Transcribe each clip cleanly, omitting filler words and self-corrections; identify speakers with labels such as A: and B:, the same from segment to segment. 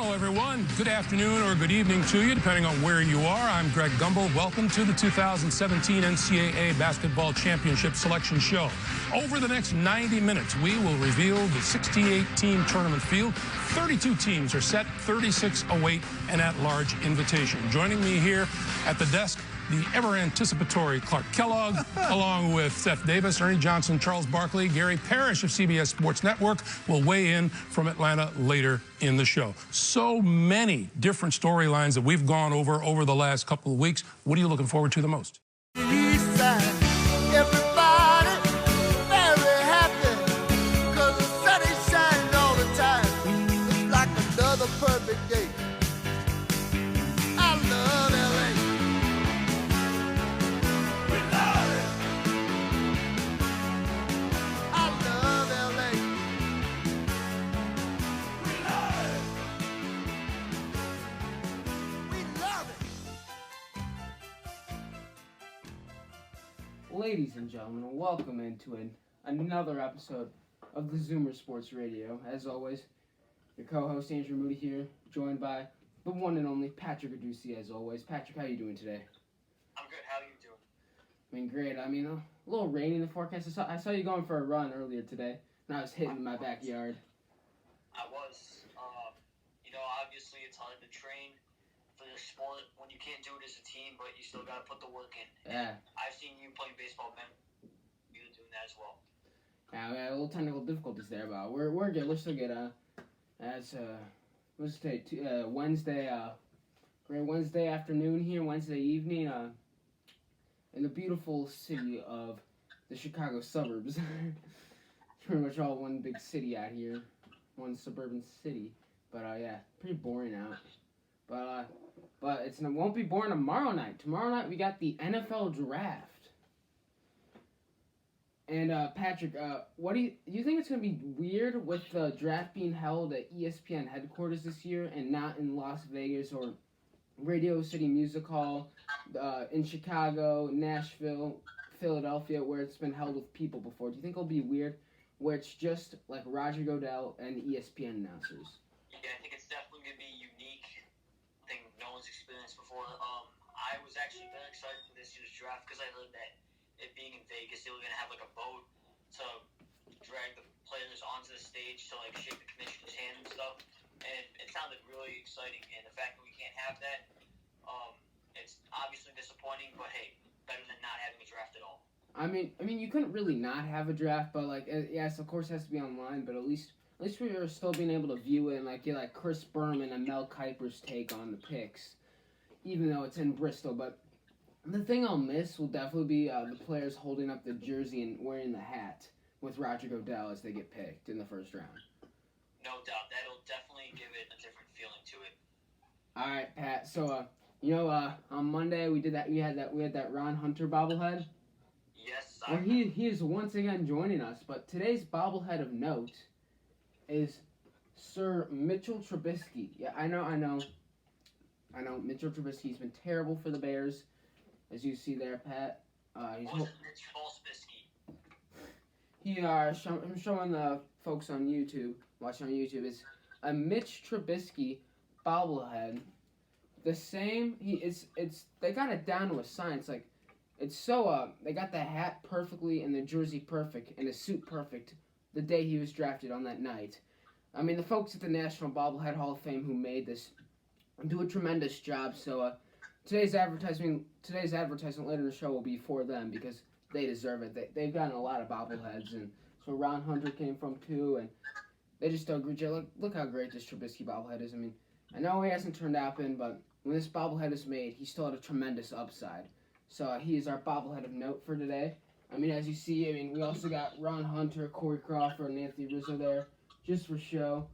A: Hello, everyone. Good afternoon or good evening to you, depending on where you are. I'm Greg Gumbel. Welcome to the 2017 NCAA Basketball Championship Selection Show. Over the next 90 minutes, we will reveal the 68-team tournament field. 32 teams are set, 36 await an at-large invitation. Joining me here at the desk, the ever-anticipatory Clark Kellogg, along with Seth Davis, Ernie Johnson, Charles Barkley, Gary Parrish of CBS Sports Network will weigh in from Atlanta later in the show. So many different storylines that we've gone over the last couple of weeks. What are you looking forward to the most?
B: Perfect day. I love LA. We love it. I love LA. We love it. We love
C: it. Ladies and gentlemen, welcome into another episode of the Zoomer Sports Radio. As always, your co-host Andrew Moody here, joined by the one and only Patrick Adducci, as always. Patrick, how are you doing today?
D: I'm good. How are you doing?
C: I mean, great. I mean, a little rainy in the forecast. I saw you going for a run earlier today, and I was hitting in my backyard.
D: I was. Obviously it's hard to train for this sport when you can't do it as a team, but you still got to put the work in.
C: Yeah.
D: I've seen you playing baseball, man. You're doing that as well.
C: Yeah, we had a little technical difficulties there, but we're good. We're still good. What's today? Wednesday. Great Wednesday afternoon here, Wednesday evening. In the beautiful city of the Chicago suburbs. It's pretty much all one big city out here, one suburban city. But yeah, pretty boring out. But it won't be boring tomorrow night. Tomorrow night we got the NFL draft. And Patrick, what do you think it's gonna be weird with the draft being held at ESPN headquarters this year and not in Las Vegas or Radio City Music Hall in Chicago, Nashville, Philadelphia, where it's been held with people before? Do you think it'll be weird where it's just like Roger Goodell and ESPN announcers?
D: Yeah, I think it's definitely gonna be a unique thing no one's experienced before. I was actually very excited for this year's draft because I heard that it being in Vegas, they were going to have like a boat to drag the players onto the stage to like shake the commissioner's hand and stuff. And it sounded really exciting. And the fact that we can't have that, it's obviously disappointing, but hey, better than not having a draft at all.
C: I mean, you couldn't really not have a draft, but like, yes, of course it has to be online, but at least we are still being able to view it and like get like Chris Berman and Mel Kiper's take on the picks, even though it's in Bristol. But the thing I'll miss will definitely be the players holding up the jersey and wearing the hat with Roger Goodell as they get picked in the first round.
D: No doubt. That'll definitely give it a different feeling to it.
C: All right, Pat. So, on Monday we had that Ron Hunter bobblehead.
D: Yes.
C: Well, he is once again joining us, but today's bobblehead of note is Sir Mitchell Trubisky. Yeah, I know. Mitchell Trubisky's been terrible for the Bears. As you see there, Pat,
D: Mitch Trubisky.
C: I'm showing the folks on YouTube, watching on YouTube, is a Mitch Trubisky bobblehead. The same, they got it down to a science. Like, it's so, they got the hat perfectly and the jersey perfect and the suit perfect the day he was drafted on that night. I mean, the folks at the National Bobblehead Hall of Fame who made this do a tremendous job, so, Today's advertisement later in the show will be for them because they deserve it. They've gotten a lot of bobbleheads, and so Ron Hunter came from too, and they just do a great job. Look how great this Trubisky bobblehead is. I mean, I know he hasn't turned out in, but when this bobblehead is made, he still had a tremendous upside. So he is our bobblehead of note for today. I mean, as you see, we also got Ron Hunter, Corey Crawford, and Anthony Rizzo there just for show.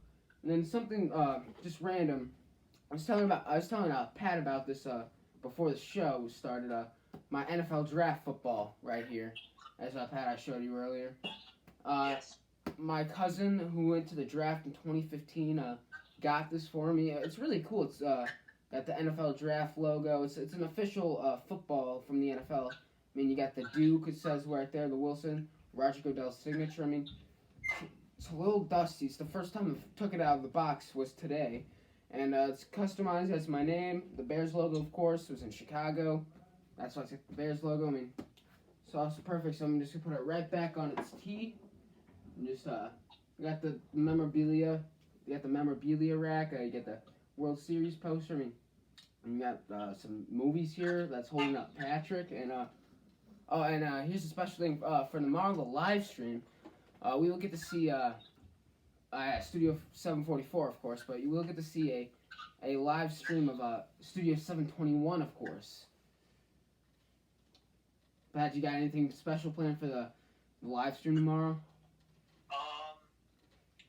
C: And then something just random. I was telling Pat about this before the show started. My NFL draft football right here, as Pat I showed you earlier.
D: Yes.
C: My cousin who went to the draft in 2015 got this for me. It's really cool. It's got the NFL draft logo. It's an official football from the NFL. I mean, you got the Duke. It says right there, the Wilson, Roger Goodell's signature. I mean, it's a little dusty. It's the first time I took it out of the box was today. And it's customized as my name. The Bears logo, of course, was in Chicago. That's why it's the Bears logo. I mean, so it's perfect. So I'm just gonna put it right back on its tee. And just you got the memorabilia. You got the memorabilia rack. You get the World Series poster. I mean, and you got some movies here that's holding up Patrick. And here's a special thing for tomorrow, the live stream. We will get to see Studio 744, of course, but you will get to see a live stream of Studio 721, of course. Pat, you got anything special planned for the live stream tomorrow?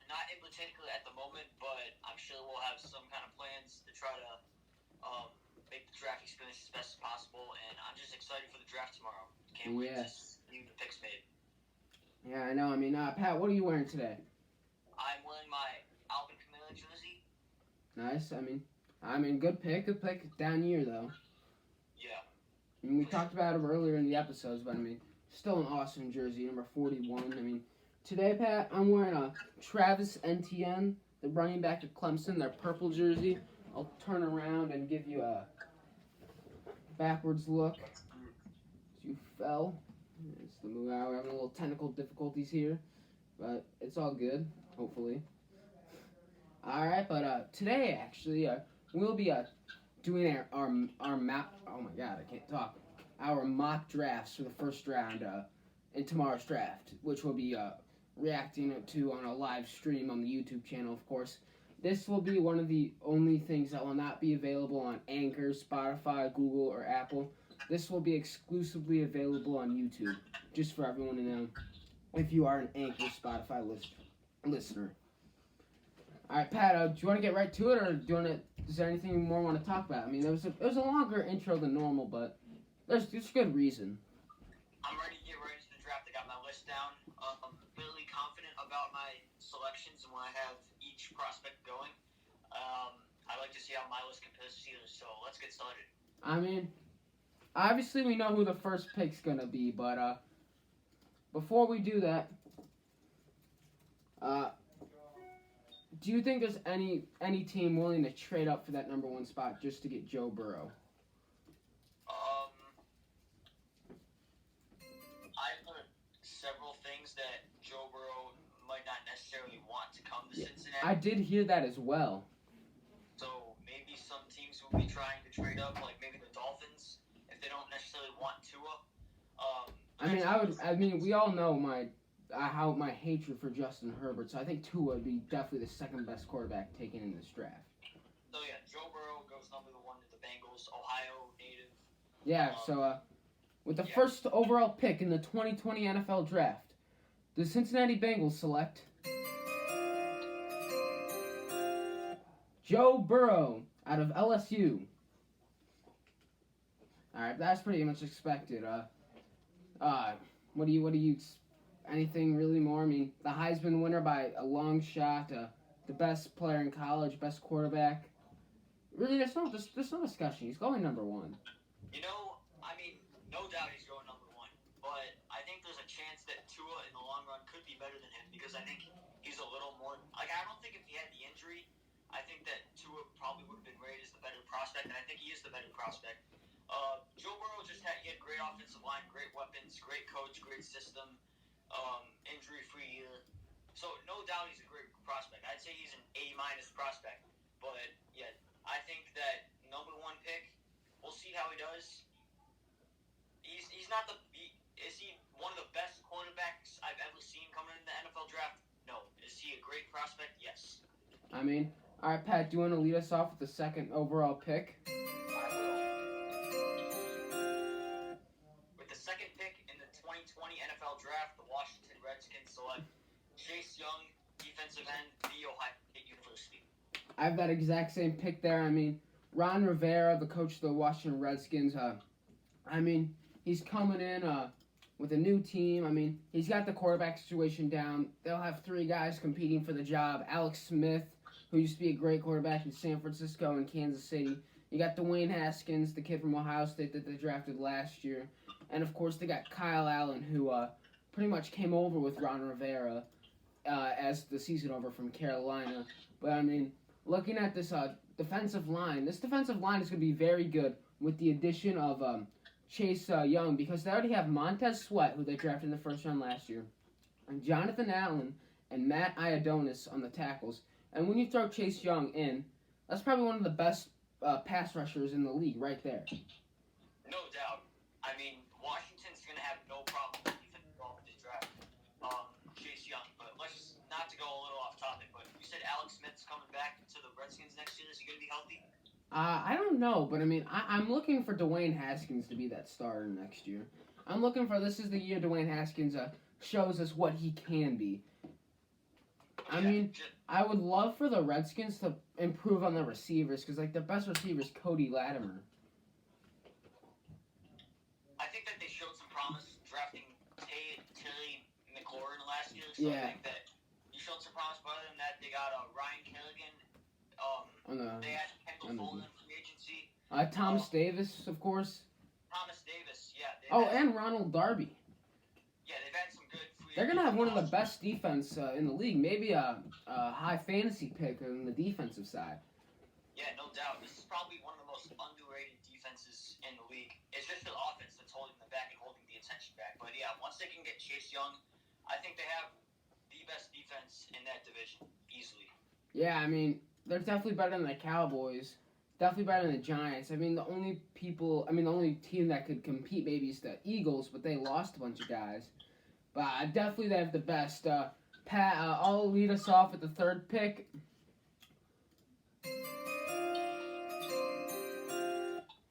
D: Not in particular at the moment, but I'm sure we'll have some kind of plans to try to make the draft experience as best as possible, and I'm just excited for the draft tomorrow. Can't wait to see the picks made.
C: Yeah, I know. I mean, Pat, what are you wearing today?
D: I'm wearing my Alvin Kamara jersey.
C: Nice. I mean, good pick. Good pick. Down year though.
D: Yeah.
C: I mean, we talked about it earlier in the episodes, but I mean, still an awesome jersey, number 41. I mean, today, Pat, I'm wearing a Travis Etienne, the running back of Clemson, their purple jersey. I'll turn around and give you a backwards look. You fell. It's the move out. We're having a little technical difficulties here, but it's all good, hopefully. Alright, but today, actually, we'll be doing our map. Oh my god, I can't talk. Our mock drafts for the first round in tomorrow's draft, which we'll be reacting to on a live stream on the YouTube channel, of course. This will be one of the only things that will not be available on Anchor, Spotify, Google, or Apple. This will be exclusively available on YouTube, just for everyone to know, if you are an Anchor, Spotify listener. Alright, Pat, do you want to get right to it, or is there anything you more want to talk about? I mean, it was a longer intro than normal, but there's good reason.
D: I'm ready to get right into the draft. I got my list down. I'm fairly confident about my selections and when I have each prospect going. I like to see how my list compares to yours, so let's get started.
C: I mean, obviously we know who the first pick's gonna be, but before we do that, do you think there's any team willing to trade up for that number 1 spot just to get Joe Burrow?
D: I've heard several things that Joe Burrow might not necessarily want to come to Cincinnati.
C: I did hear that as well.
D: So maybe some teams will be trying to trade up, like maybe the Dolphins, if they don't necessarily want Tua.
C: We all know my hatred for Justin Herbert, so I think Tua would be definitely the second best quarterback taken in this draft.
D: So yeah, Joe Burrow goes number 1 to the Bengals, Ohio native.
C: Yeah, with the first overall pick in the 2020 NFL Draft, the Cincinnati Bengals select Joe Burrow out of LSU. Alright, that's pretty much expected. What do you anything really more? I mean, the Heisman winner by a long shot, the best player in college, best quarterback. Really, there's no discussion. He's going number 1.
D: No doubt he's going number 1, but I think there's a chance that Tua in the long run could be better than him because I think he's a little more. I don't think if he had the injury, I think that Tua probably would have been rated as the better prospect, and I think he is the better prospect. Joe Burrow he had great offensive line, great weapons, great coach, great system, injury-free year. So no doubt he's a great prospect. I'd say he's an A- prospect. But yeah, I think that number 1 pick, we'll see how he does. He's not is he one of the best cornerbacks I've ever seen coming in the NFL draft? No. Is he a great prospect? Yes.
C: Alright, Pat, do you want to lead us off with the second overall pick?
D: I will. With the second pick in the 2020 NFL Draft, the Washington Redskins select Chase Young, defensive end, The Ohio State University.
C: I have that exact same pick there. Ron Rivera, the coach of the Washington Redskins, he's coming in with a new team. He's got the quarterback situation down. They'll have 3 guys competing for the job. Alex Smith, who used to be a great quarterback in San Francisco and Kansas City. You got Dwayne Haskins, the kid from Ohio State that they drafted last year. And, of course, they got Kyle Allen, who pretty much came over with Ron Rivera as the season over from Carolina. But, looking at this defensive line, this defensive line is going to be very good with the addition of Chase Young, because they already have Montez Sweat, who they drafted in the first round last year, and Jonathan Allen and Matt Ioannidis on the tackles. And when you throw Chase Young in, that's probably one of the best pass rushers in the league right there.
D: No doubt. I mean, Washington's going to have no problem with this draft. Chase Young. But let's just, not to go a little off topic, but you said Alex Smith's coming back to the Redskins next year. Is he going to be healthy?
C: I don't know, but I mean, I'm looking for Dwayne Haskins to be that starter next year. I'm looking for, this is the year Dwayne Haskins shows us what he can be. I mean, I would love for the Redskins to improve on the receivers, because like their best receiver is Cody Latimer.
D: I think that they showed some promise drafting Terry McLaurin last year. So
C: Yeah.
D: I think that he showed some promise. But other than that, they got Ryan Kerrigan. They had Kendall Fuller in free agency.
C: Thomas Davis, of course.
D: Thomas Davis, yeah.
C: And Ronald Darby.
D: Yeah, they've had some good free
C: They're gonna have one of the
D: agents.
C: best defense in the league. Maybe a high fantasy pick on the defensive side.
D: Yeah, no doubt. This is probably one of the most underrated defenses in the league. It's just the offense that's holding them back and holding the attention back. But yeah, once they can get Chase Young, I think they have the best defense in that division, easily.
C: Yeah, I mean, they're definitely better than the Cowboys. Definitely better than the Giants. I mean, the only team that could compete maybe is the Eagles, but they lost a bunch of guys. But definitely they have the best. Pat, I'll lead us off with the third pick.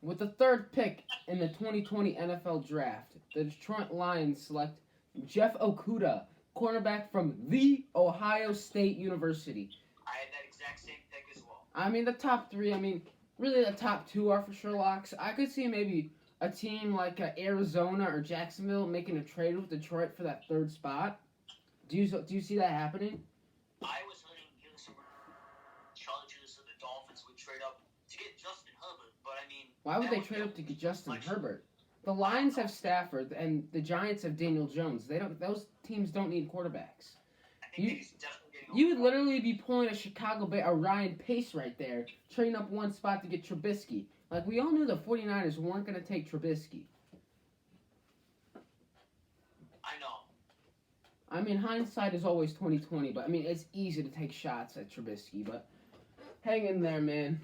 C: With the third pick in the 2020 NFL Draft, the Detroit Lions select Jeff Okudah, cornerback from The Ohio State University.
D: I had that exact same pick as well.
C: I mean, the top three, really the top two are for sure locks. I could see maybe a team like Arizona or Jacksonville making a trade with Detroit for that third spot. Do you see that happening?
D: I was hearing some Chargers or the Dolphins would trade up to get Justin Herbert, but I mean...
C: Why would
D: that
C: they
D: would
C: trade
D: be
C: up to get Justin
D: much-
C: Herbert? The Lions have Stafford, and the Giants have Daniel Jones. Those teams don't need quarterbacks.
D: I think he's definitely getting
C: You would
D: overrated.
C: literally be pulling a Ryan Pace right there, trading up one spot to get Trubisky. Like, we all knew the 49ers weren't going to take Trubisky.
D: I know.
C: I mean, hindsight is always 20/20, but I mean, it's easy to take shots at Trubisky, but hang in there, man.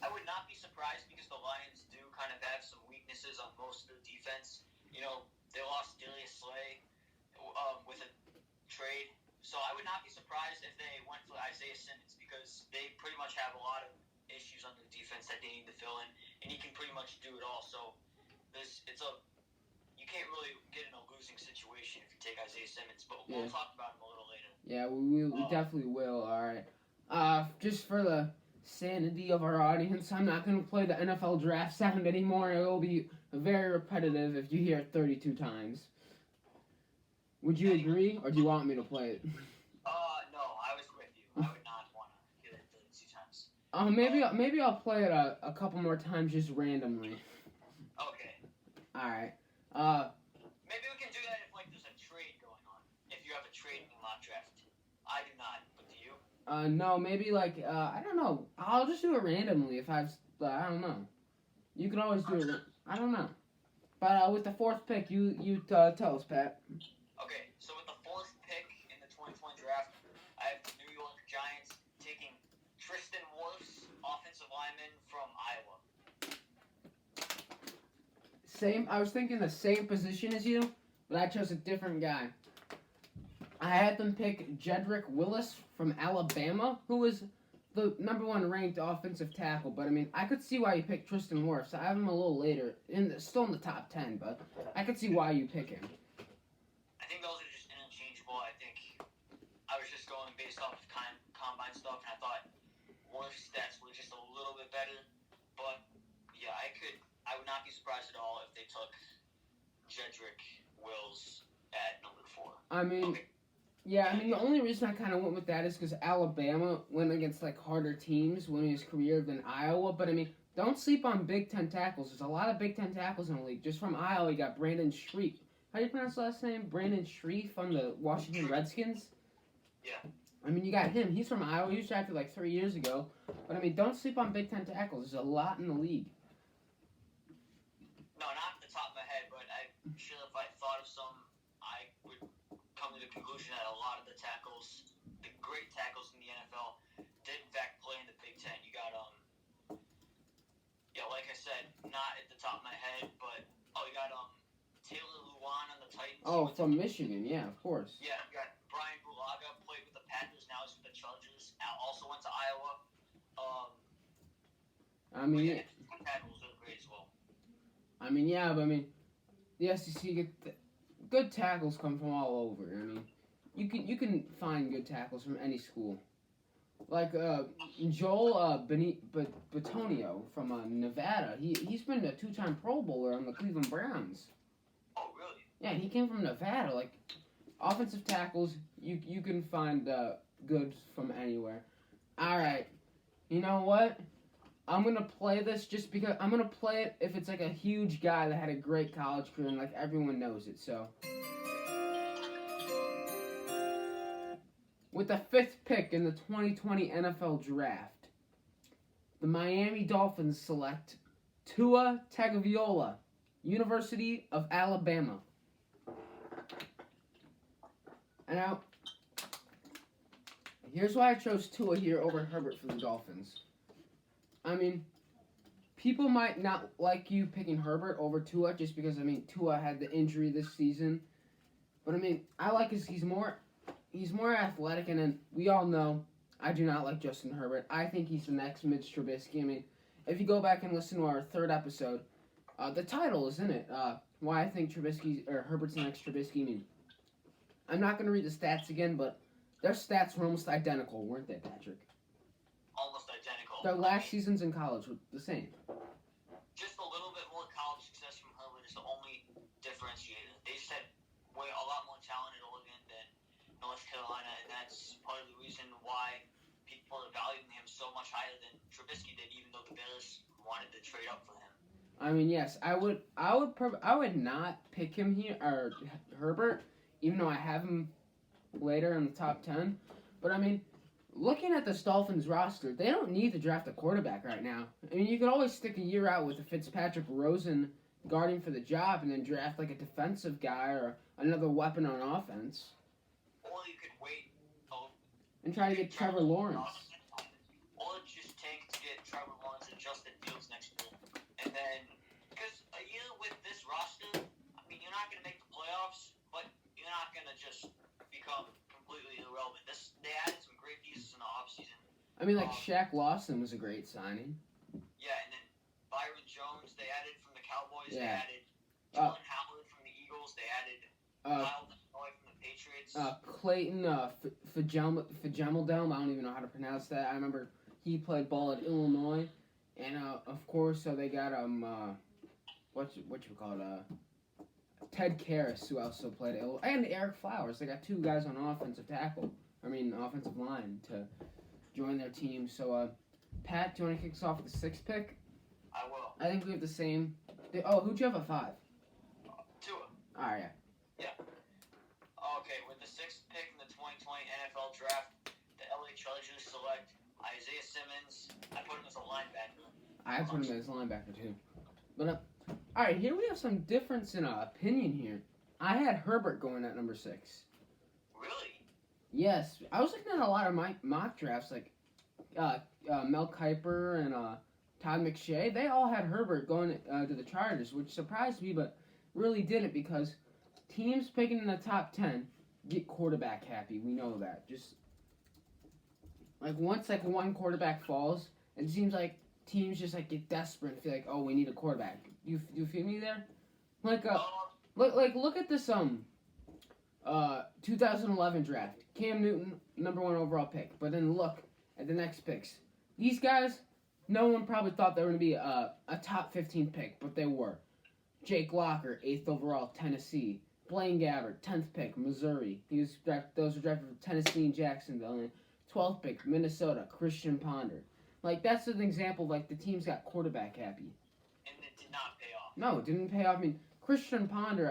D: I would not be surprised because the Lions do kind of have some weaknesses on most of the defense. You know, they lost Darius Slay with a trade. So I would not be surprised if they went for Isaiah Simmons because they pretty much have a lot of issues on the defense that they need to fill in, and he can pretty much do it all. So you can't really get in a losing situation if you take Isaiah Simmons, but we'll talk about him a little later.
C: Yeah, we definitely will, alright. Just for the sanity of our audience, I'm not going to play the NFL draft sound anymore. It will be very repetitive if you hear it 32 times. Would you agree, or do you want me to play it?
D: No, I was with you. I would not want to hear it 32 times.
C: Maybe I'll play it a couple more times just randomly.
D: Okay.
C: Alright.
D: Maybe we can do that if there's a trade going on. If you have a trade in the mock draft. I do not, but do you?
C: No, maybe I don't know. I'll just do it randomly if I don't know. You can always do it. I don't know. But with the fourth pick, you tell us, Pat.
D: Okay, so with the fourth pick in the 2020 draft, I have the New York Giants taking Tristan Wirfs, offensive lineman from Iowa.
C: I was thinking the same position as you, but I chose a different guy. I had them pick Jedrick Willis from Alabama, who was the number one ranked offensive tackle. But I mean, I could see why you picked Tristan Wirfs. I have him a little later, still in the top 10, but I could see why you pick him.
D: I think those are just interchangeable. I think I was just going based off of combine stuff, and I thought Wirfs' stats were just a little bit better. But yeah, I would not be surprised at all if they took Jedrick Wills at number 4.
C: I mean,
D: Okay.
C: yeah, I mean, the only reason I kind of went with that is because Alabama went against, harder teams winning his career than Iowa. But, I mean, don't sleep on Big Ten tackles. There's a lot of Big Ten tackles in the league. Just from Iowa, you got Brandon Shreve. How do you pronounce the last name? Brandon Shreve on the Washington Redskins?
D: Yeah.
C: I mean, you got him. He's from Iowa. He was drafted like 3 years ago. But, I mean, don't sleep on Big Ten tackles. There's a lot in the league.
D: No, not off the top of my head, but I'm sure if I thought of some, I would come to the conclusion that a lot of the tackles, the great tackles in the NFL, did in fact play in the Big Ten. You got like I said, not at the top of my head, but you got Taylor Lewan on the Titans.
C: Oh, from Michigan. Yeah, of course.
D: Yeah, you got Brian Bulaga, played with the Packers, now he's with the Chargers. Also went to Iowa.
C: I mean,
D: yeah, tackles are great as well.
C: I mean, yeah, but I mean, the SEC good tackles come from all over. I mean, you can find good tackles from any school. Like Joel Bitonio from Nevada. He's been a 2-time Pro Bowler on the Cleveland Browns.
D: Oh, really?
C: Yeah, he came from Nevada. Like, offensive tackles, you can find good from anywhere. All right, you know what? I'm gonna play this just because I'm gonna play it if it's like a huge guy that had a great college career and like everyone knows it. So, with the 5th pick in the 2020 NFL Draft, the Miami Dolphins select Tua Tagovailoa, University of Alabama. And now, here's why I chose Tua here over Herbert for the Dolphins. I mean, people might not like you picking Herbert over Tua just because, I mean, Tua had the injury this season. But, I mean, I like he's more athletic, and then we all know I do not like Justin Herbert. I think he's the next Mitch Trubisky. I mean, if you go back and listen to our 3rd episode, the title is in it. Why I think Herbert's the next Trubisky. I mean, I'm not going to read the stats again, but their stats were almost identical, weren't they, Patrick?
D: Almost identical.
C: Their last seasons in college were the same.
D: Just a little bit more college success from Herbert is the only differentiator. They just had a lot more talent at Oregon than North Carolina, and that's part of the reason why people are valuing him so much higher than Trubisky did, even though the Bears wanted to trade up for him.
C: I mean, yes, I would not pick him here or Herbert, even though I have him later in the top 10. But I mean, looking at this Dolphins roster, they don't need to draft a quarterback right now. I mean, you could always stick a year out with a Fitzpatrick Rosen guarding for the job, and then draft like a defensive guy or another weapon on offense.
D: Or you could wait
C: and try to get Trevor Lawrence.
D: Or just tank to get Trevor Lawrence and Justin Fields next year. And then, because a year with this roster, I mean, you're not going to make the playoffs, but you're not going to just become completely irrelevant. They added some great pieces in the offseason.
C: I mean, like Shaq Lawson was a great signing.
D: Yeah, and then Byron Jones, they added from the Cowboys.
C: Yeah.
D: They added Jordan Howard from the Eagles. They added Kyle Denoy from the Patriots.
C: Clayton Fajemeldelm, I don't even know how to pronounce that. I remember he played ball at Illinois. And, of course, so they got, Ted Karras, who also played at Illinois. And Eric Flowers. They got 2 guys on offensive line to join their team. So, Pat, do you want to kick us off with the 6th pick?
D: I will.
C: I think we have the same. Who'd you have at 5?
D: Tua.
C: Alright, yeah.
D: Okay, with the 6th pick in the 2020 NFL Draft, the LA Chargers select Isaiah Simmons. I put him as a linebacker.
C: I put him as a linebacker, too. But, alright, here we have some difference in opinion here. I had Herbert going at number 6.
D: Really?
C: Yes. I was looking at a lot of my mock drafts, like Mel Kiper and Todd McShay. They all had Herbert going to the Chargers, which surprised me, but really didn't, because teams picking in the top 10 get quarterback happy. We know that. Just like once like one quarterback falls, it seems like teams just like get desperate and feel like, oh, we need a quarterback. You feel me there? Like look at this 2011 draft. Cam Newton, number 1 overall pick. But then look at the next picks. These guys, no one probably thought they were going to be a top 15 pick, but they were. Jake Locker, 8th overall, Tennessee. Blaine Gabbert, 10th pick, Missouri. Those were drafted from Tennessee and Jacksonville. And 12th pick, Minnesota, Christian Ponder. Like, that's an example of, like, the teams got quarterback happy.
D: And it did not pay off.
C: No, it didn't pay off. I mean, Christian Ponder,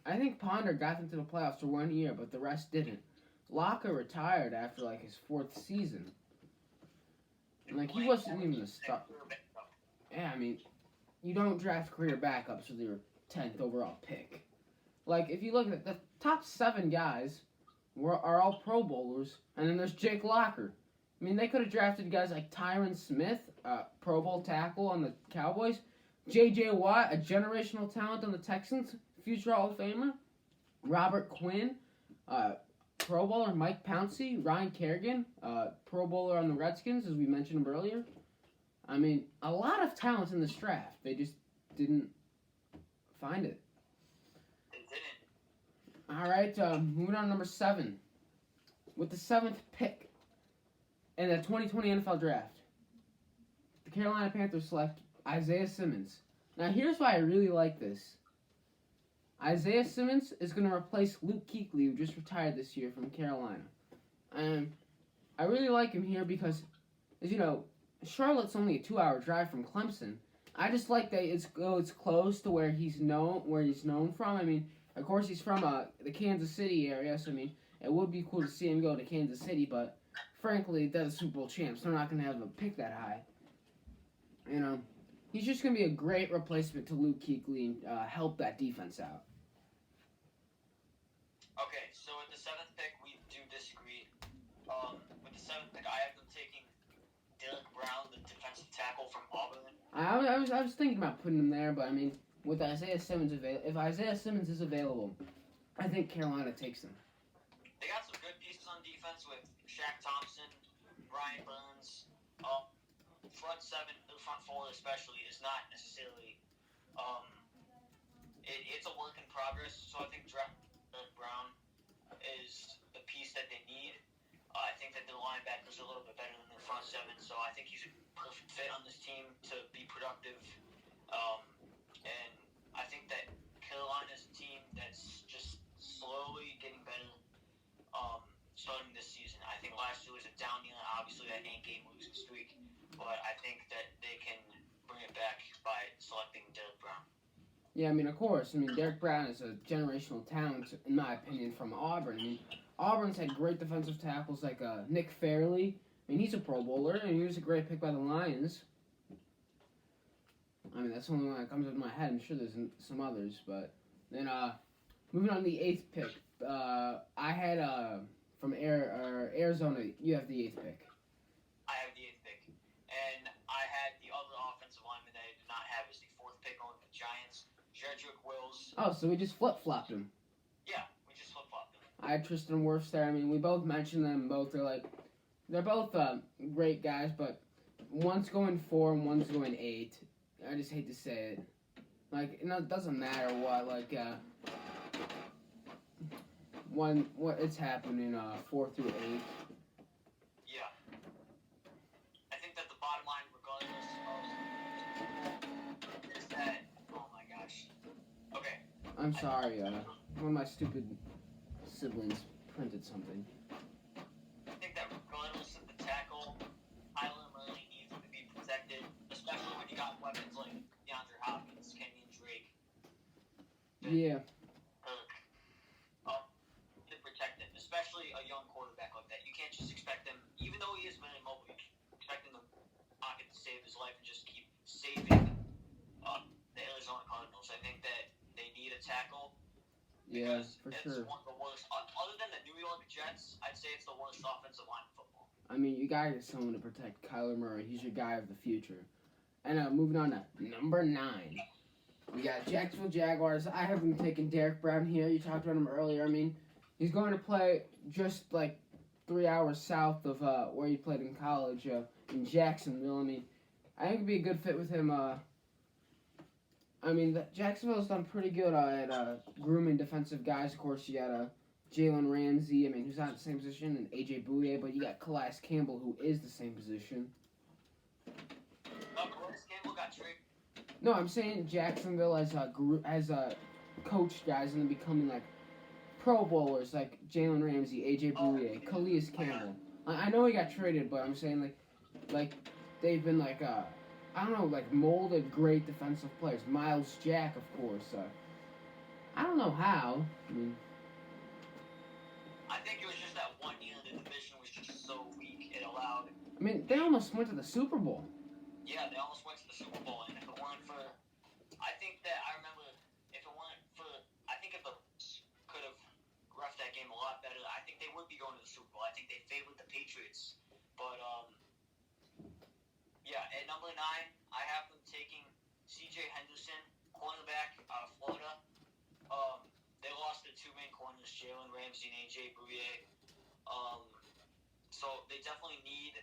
C: I think Ponder got them to the playoffs for 1 year, but the rest didn't. Locker retired after like his 4th season. Like, he
D: Blake
C: wasn't even a
D: Bortles,
C: star.
D: that quarterback.
C: Yeah, I mean, you don't draft career backups with your 10th overall pick. Like, if you look at the top 7 guys are all Pro Bowlers, and then there's Jake Locker. I mean, they could have drafted guys like Tyron Smith, Pro Bowl tackle on the Cowboys, J.J. Watt, a generational talent on the Texans, future Hall of Famer, Robert Quinn, Pro Bowler Mike Pouncey, Ryan Kerrigan, Pro Bowler on the Redskins, as we mentioned him earlier. I mean, a lot of talent in this draft. They just didn't find it.
D: They didn't.
C: All right, moving on to number 7. With the 7th pick in the 2020 NFL Draft, the Carolina Panthers select Isaiah Simmons. Now, here's why I really like this. Isaiah Simmons is going to replace Luke Kuechly, who just retired this year from Carolina. And I really like him here because, as you know, Charlotte's only a 2-hour drive from Clemson. I just like that it's close to where he's known from. I mean, of course, he's from the Kansas City area, so I mean, it would be cool to see him go to Kansas City, but frankly, they're the Super Bowl champs. They're not going to have a pick that high. You know, he's just going to be a great replacement to Luke Kuechly and help that defense out.
D: Okay, so with the 7th pick, we do disagree. With the 7th pick, I have them taking Derek Brown, the defensive tackle from Auburn.
C: I was thinking about putting him there, but I mean, with Isaiah Simmons if Isaiah Simmons is available, I think Carolina takes him.
D: They got some good pieces on defense with Shaq Thompson, Brian Burns. Front 7, the front 4 especially, is not necessarily. It's a work in progress. So I think Derek Brown is the piece that they need. I think that the linebackers are a little bit better than their front 7, so I think he's a perfect fit on this team to be productive. And I think that Carolina's a team that's just slowly getting better starting this season. I think last year was a down year, obviously that 8-game losing streak, but I think that they can bring it back by selecting Derek Brown.
C: Yeah, I mean, of course. I mean, Derek Brown is a generational talent, in my opinion, from Auburn. I mean, Auburn's had great defensive tackles like Nick Fairley. I mean, he's a Pro Bowler, and he was a great pick by the Lions. I mean, that's the only one that comes up in my head. I'm sure there's some others, but then moving on to the 8th pick, I had from Arizona. You have the 8th pick.
D: I have the 8th pick, and I had the other offensive lineman that I did not have as the 4th pick on the Giants, Jedrick Wills.
C: Oh, so we just flip-flopped him.
D: Yeah, we just flip-flopped him.
C: I had Tristan Wirfs there. I mean, we both mentioned them. They're both great guys, but one's going 4 and one's going 8. I just hate to say it. Like, it doesn't matter what. Like, what it's happening 4 through 8.
D: Yeah. I think that the bottom line, regardless of, is that. Oh my gosh. Okay.
C: I'm sorry. One of my stupid siblings printed something.
D: I think that regardless of the tackle, Kyler Murray needs to be protected, especially when you got weapons like DeAndre Hopkins, Kenyon Drake.
C: Yeah.
D: To protect him, especially a young quarterback like that. You can't just expect him, even though he is very mobile, you can't expect him to not get to save his life and just keep saving the Arizona Cardinals. I think that they need a tackle.
C: Yeah, for
D: it's
C: sure.
D: one of the worst. Other than the New York Jets, I'd say it's the worst offensive line in football.
C: I mean, you gotta get someone to protect Kyler Murray. He's your guy of the future. And moving on to number 9. We got Jacksonville Jaguars. I have them taking Derek Brown here. You talked about him earlier. I mean, he's going to play just like 3 hours south of where he played in college in Jacksonville. I mean, I think it'd be a good fit with him. I mean, Jacksonville's done pretty good at grooming defensive guys. Of course, you got Jalen Ramsey, I mean, who's not in the same position, and A.J. Bouye, but you got Calais Campbell, who is the same position.
D: Calais Campbell got traded.
C: No, I'm saying Jacksonville has coached guys and then becoming like Pro Bowlers, like Jalen Ramsey, A.J. Bouye, Calais Campbell. I know he got traded, but I'm saying like they've been like I don't know, like molded great defensive players. Miles Jack, of course. I don't know how. I mean,
D: I think it was just that
C: I mean, they almost went to the Super Bowl.
D: Yeah, they almost went to the Super Bowl, and if it weren't for, I think that I remember if it weren't for, I think if the could have ref that game a lot better, I think they would be going to the Super Bowl. I think they favored the Patriots, but yeah, at number 9, I have them taking C.J. Henderson, cornerback out of Florida. They lost their 2 main corners, Jalen Ramsey and A.J. Bouye. So they definitely need.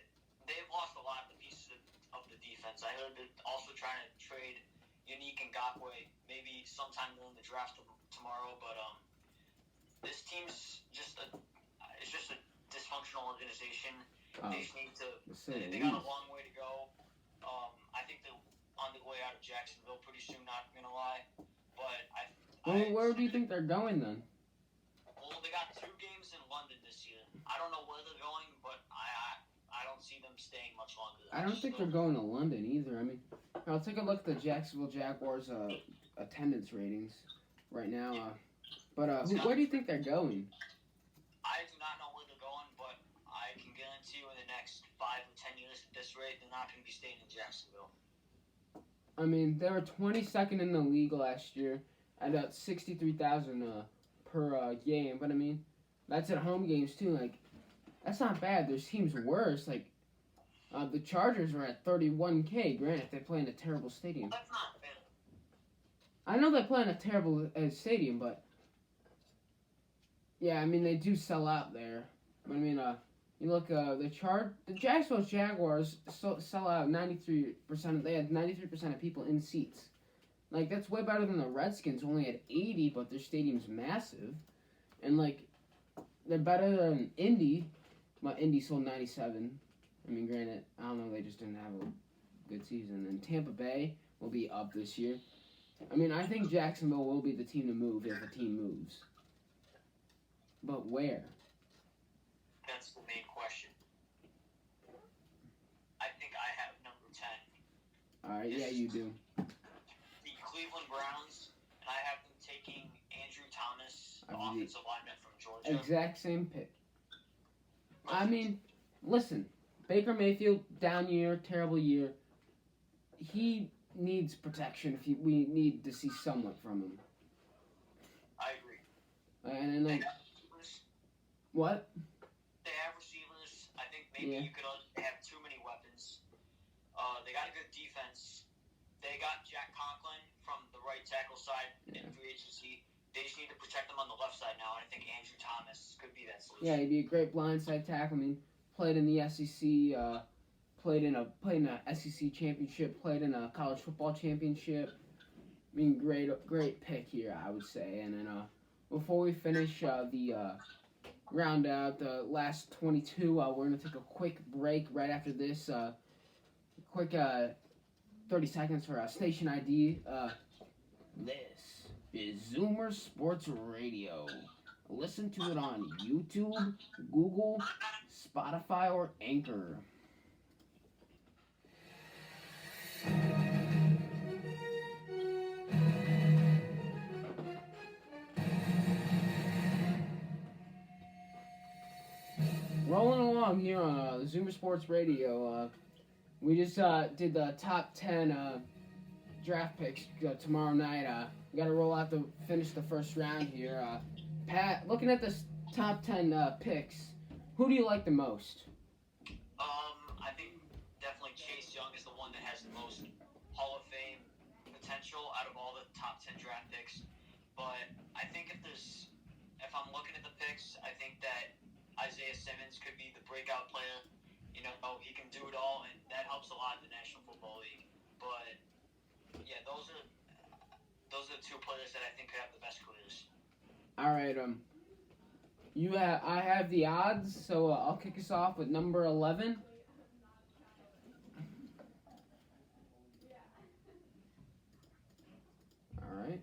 D: They've lost a lot of the pieces of the defense. I heard they're also trying to trade Unique Ngakoue maybe sometime during the draft tomorrow. But this team's just it's just a dysfunctional organization. They just need to. They got a long way to go. I think they're on the way out of Jacksonville pretty soon. Not gonna lie, but
C: Where do you think they're going then?
D: Well, they got 2 games in London this year. I don't know where they're going, but I don't see them staying much longer.
C: I don't think they're going to London either. I mean, I'll take a look at the Jacksonville Jaguars attendance ratings right now. But where do you think they're going?
D: I do not know where they're going, but I can guarantee you in the next 5 or 10 years at this rate, they're not going to be staying in Jacksonville.
C: I mean, they were 22nd in the league last year at 63,000 per game. But I mean, that's at home games too. Like, that's not bad. There's teams worse. Like, the Chargers are at 31K. Granted, they play in a terrible stadium.
D: That's not fair.
C: I know they play in a terrible stadium, but yeah, I mean they do sell out there. But I mean, you look the Jacksonville Jaguars sell out 93%. They had 93% of people in seats. Like, that's way better than the Redskins, only at 80, but their stadium's massive. And like, they're better than Indy. Well, Indy sold 97. I mean, granted, I don't know, they just didn't have a good season. And Tampa Bay will be up this year. I mean, I think Jacksonville will be the team to move if the team moves. But where?
D: That's the main question. I think I have number 10.
C: All right, yeah, you do.
D: The Cleveland Browns, and I have them taking Andrew Thomas, the offensive lineman from Georgia.
C: Exact same pick. I mean, listen, Baker Mayfield, down year, terrible year. He needs protection. We need to see somewhat from him.
D: I agree.
C: And like, what?
D: They have receivers. I think maybe you could have too many weapons. They got a good defense. They got Jack Conklin from the right tackle side in free agency. They just need to protect them on the left side now, and I think Andrew Thomas could be that solution.
C: Yeah, he'd be a great blindside tackle. I mean, played in the SEC, played in a SEC championship, played in a college football championship. I mean, great pick here, I would say. And then before we finish the round out the last 22, we're gonna take a quick break right after this. Quick 30 seconds for station ID. This is Zoomer Sports Radio. Listen to it on YouTube, Google, Spotify, or Anchor. Rolling along here on Zoomer Sports Radio. We just did the top 10 draft picks tomorrow night. We got to roll out to finish the first round here. Pat, looking at this top 10 picks, who do you like the most?
D: I think definitely Chase Young is the one that has the most Hall of Fame potential out of all the top 10 draft picks. But I think if I'm looking at the picks, I think that Isaiah Simmons could be the breakout player. You know, he can do it all, and that helps a lot in the National Football League. But yeah, those are the 2 players that I think could have the best careers.
C: All right, I have the odds, so I'll kick us off with number 11. All right.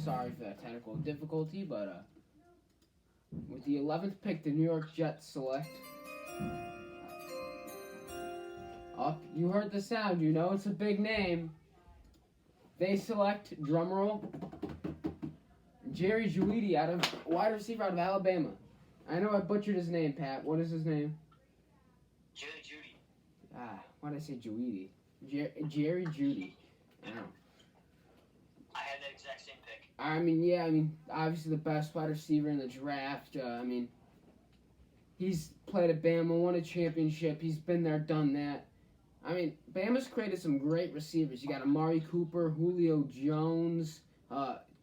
C: Sorry for that technical difficulty, but with the 11th pick, the New York Jets select. You heard the sound, you know it's a big name. They select, drumroll, Jerry Jeudy, wide receiver out of Alabama. I know I butchered his name, Pat. What is his name?
D: Jerry Judy.
C: Why did I say Judy? Jerry Judy. I don't know.
D: I had that exact same pick.
C: Obviously the best wide receiver in the draft. He's played at Bama, won a championship. He's been there, done that. Bama's created some great receivers. You got Amari Cooper, Julio Jones,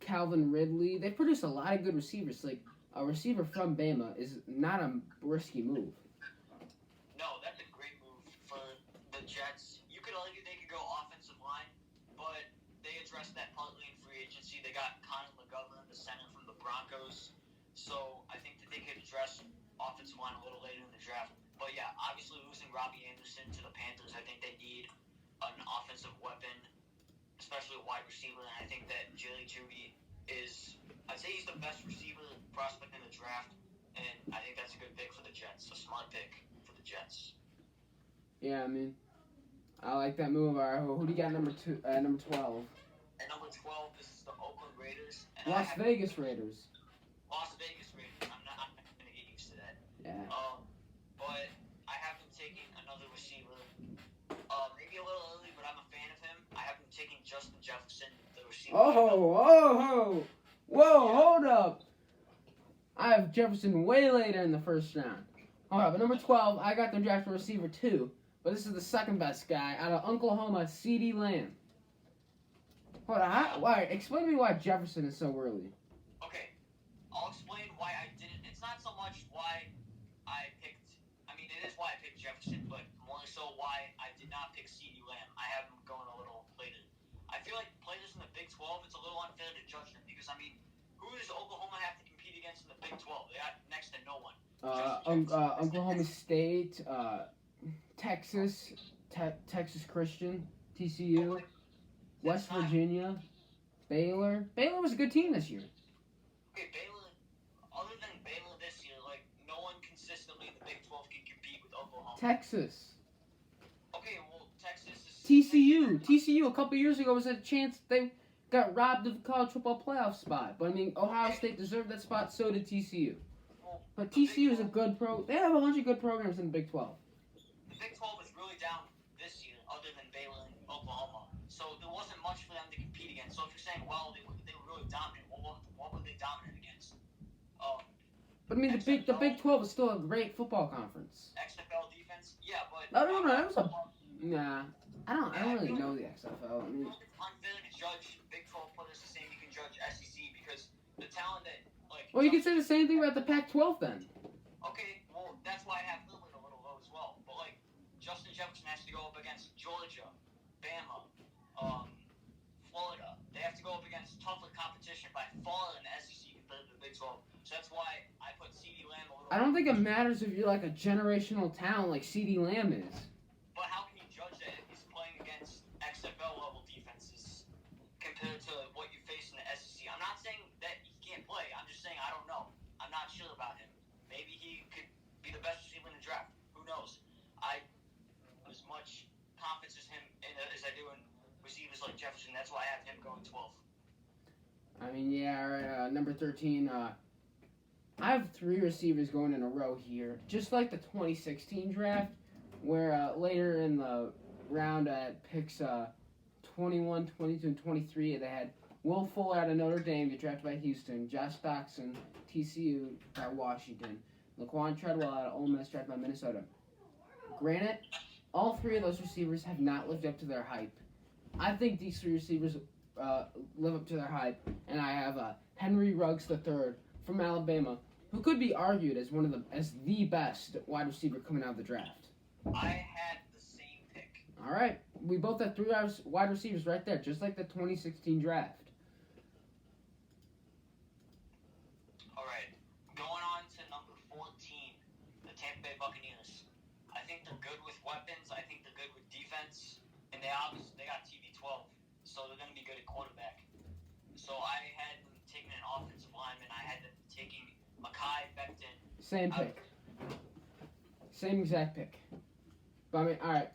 C: Calvin Ridley. They've produced a lot of good receivers. Like, a receiver from Bama is not a risky move.
D: No, that's a great move for the Jets. You could argue they could go offensive line, but they addressed that partly in free agency. They got Connor McGovern, the center from the Broncos. So I think that they could address offensive line a little later in the draft. But yeah, obviously losing Robbie Anderson to the Panthers, I think they need an offensive weapon, especially a wide receiver. And I think that Jerry Judy is, I'd say he's the best receiver prospect in the draft. And I think that's a good pick for the Jets, a smart pick for the Jets.
C: Yeah, I like that move. All right, who do you got number 12?
D: At number 12, this is the Oakland Raiders. And
C: Las Vegas Raiders.
D: Las Vegas Raiders. I'm not going to get used to that.
C: Yeah.
D: But I have them taking another receiver. Maybe a little early, but I'm a fan of him. I have them taking Justin Jefferson, the receiver.
C: Whoa, hold up. I have Jefferson way later in the first round. Hold up, at number 12, I got them drafting receiver 2. But this is the second best guy out of Oklahoma, CeeDee Lamb. Hold on, explain to me why Jefferson is so early.
D: Okay, I'll explain why I didn't. It's not so much why I picked. It is why I picked Jefferson, but more so why I did not pick CeeDee Lamb. I have him going a little later. I feel like players in the Big 12, it's a little unfair to judge them because who does Oklahoma have to compete against in the Big 12? They got next to no one.
C: Oklahoma State, Texas, Texas Christian, TCU, West Virginia, Baylor. Baylor was a good team this year.
D: Okay, Baylor. Other than Baylor this year, no one consistently in the Big 12 can compete with Oklahoma.
C: Texas.
D: Okay, well, Texas is
C: TCU a couple years ago was a chance they got robbed of the college football playoff spot. But Ohio State deserved that spot, so did TCU. But TCU is a good They have a bunch of good programs in the Big 12.
D: The Big 12 is really down this year, other than Baylor and Oklahoma. So there wasn't much for them to compete against. So if you're saying, well, they were really dominant, well, what were they dominant against?
C: But the Big 12 is still a great football conference.
D: XFL defense, yeah, but
C: No, that was I don't really know the XFL.
D: It's unfair to judge Big 12 players the same you can judge SEC because the talent that
C: well, you can say the same thing about the Pac-12 then.
D: Okay, well, that's why I have Lillard a little low as well. But Justin Jefferson has to go up against Georgia, Bama, Florida. They have to go up against tougher competition by far in the SEC compared to the Big 12. So that's why I put CeeDee Lamb a little.
C: I don't think it matters if you're like a generational talent like CeeDee Lamb is.
D: But how can you judge that if he's playing against XFL level defenses compared to what you face in the SEC? I'm not saying that he can't play. I'm just saying I don't know. I'm not sure about him. Maybe he could be the best receiver in the draft. Who knows? I have as much confidence as him as I do in receivers like Jefferson. That's why I have him going 12.
C: Number 13. I have 3 receivers going in a row here, just like the 2016 draft, where later in the round at picks 21, 22, and 23, they had Will Fuller out of Notre Dame, get drafted by Houston. Josh Doctson, TCU, by Washington. Laquan Treadwell out of Ole Miss, drafted by Minnesota. Granted, all 3 of those receivers have not lived up to their hype. I think these 3 receivers live up to their hype, and I have Henry Ruggs III from Alabama, who could be argued as as the best wide receiver coming out of the draft.
D: I had the same pick.
C: All right, we both have 3 wide receivers right there, just like the 2016 draft.
D: All right, going on to number 14, the Tampa Bay Buccaneers. I think they're good with weapons. I think they're good with defense, and they got TB12, so they're going to be good at quarterback. So I had them taking an offensive lineman. I had them taking Mekhi Becton.
C: Same pick. Same exact pick. But all right.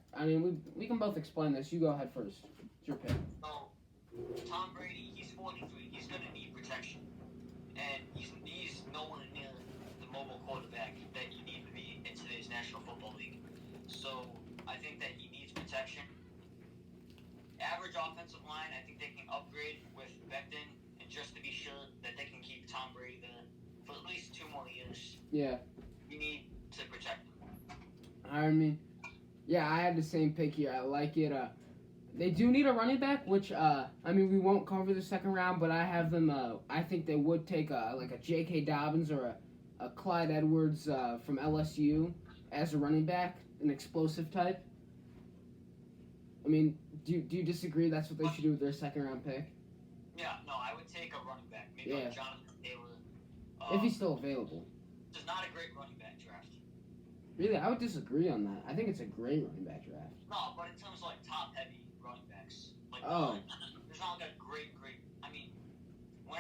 C: We can both explain this. You go ahead first. It's your pick.
D: So Tom Brady, he's 43. He's going to need protection, and he's nowhere near the mobile quarterback that you need to be in today's National Football League. So I think that he needs protection. Average offensive line, I think they can upgrade with Becton, and just to be sure that they can keep Tom Brady there for at least 2 more years.
C: Yeah.
D: You need to protect him.
C: I mean, yeah, I had the same pick here. I like it. They do need a running back, which I mean, we won't cover the second round, but I have them. I think they would take like a J.K. Dobbins or a Clyde Edwards from LSU as a running back, an explosive type. I mean, do you disagree? That's what they should do with their second round pick.
D: Yeah, no, I would take a running back. Maybe
C: Yeah.
D: like Jonathan Taylor.
C: If he's still available.
D: It's not a great running back draft.
C: Really, I would disagree on that. I think it's a great running back draft.
D: No, but in terms of like top heavy running backs, like there's not like a great. I mean,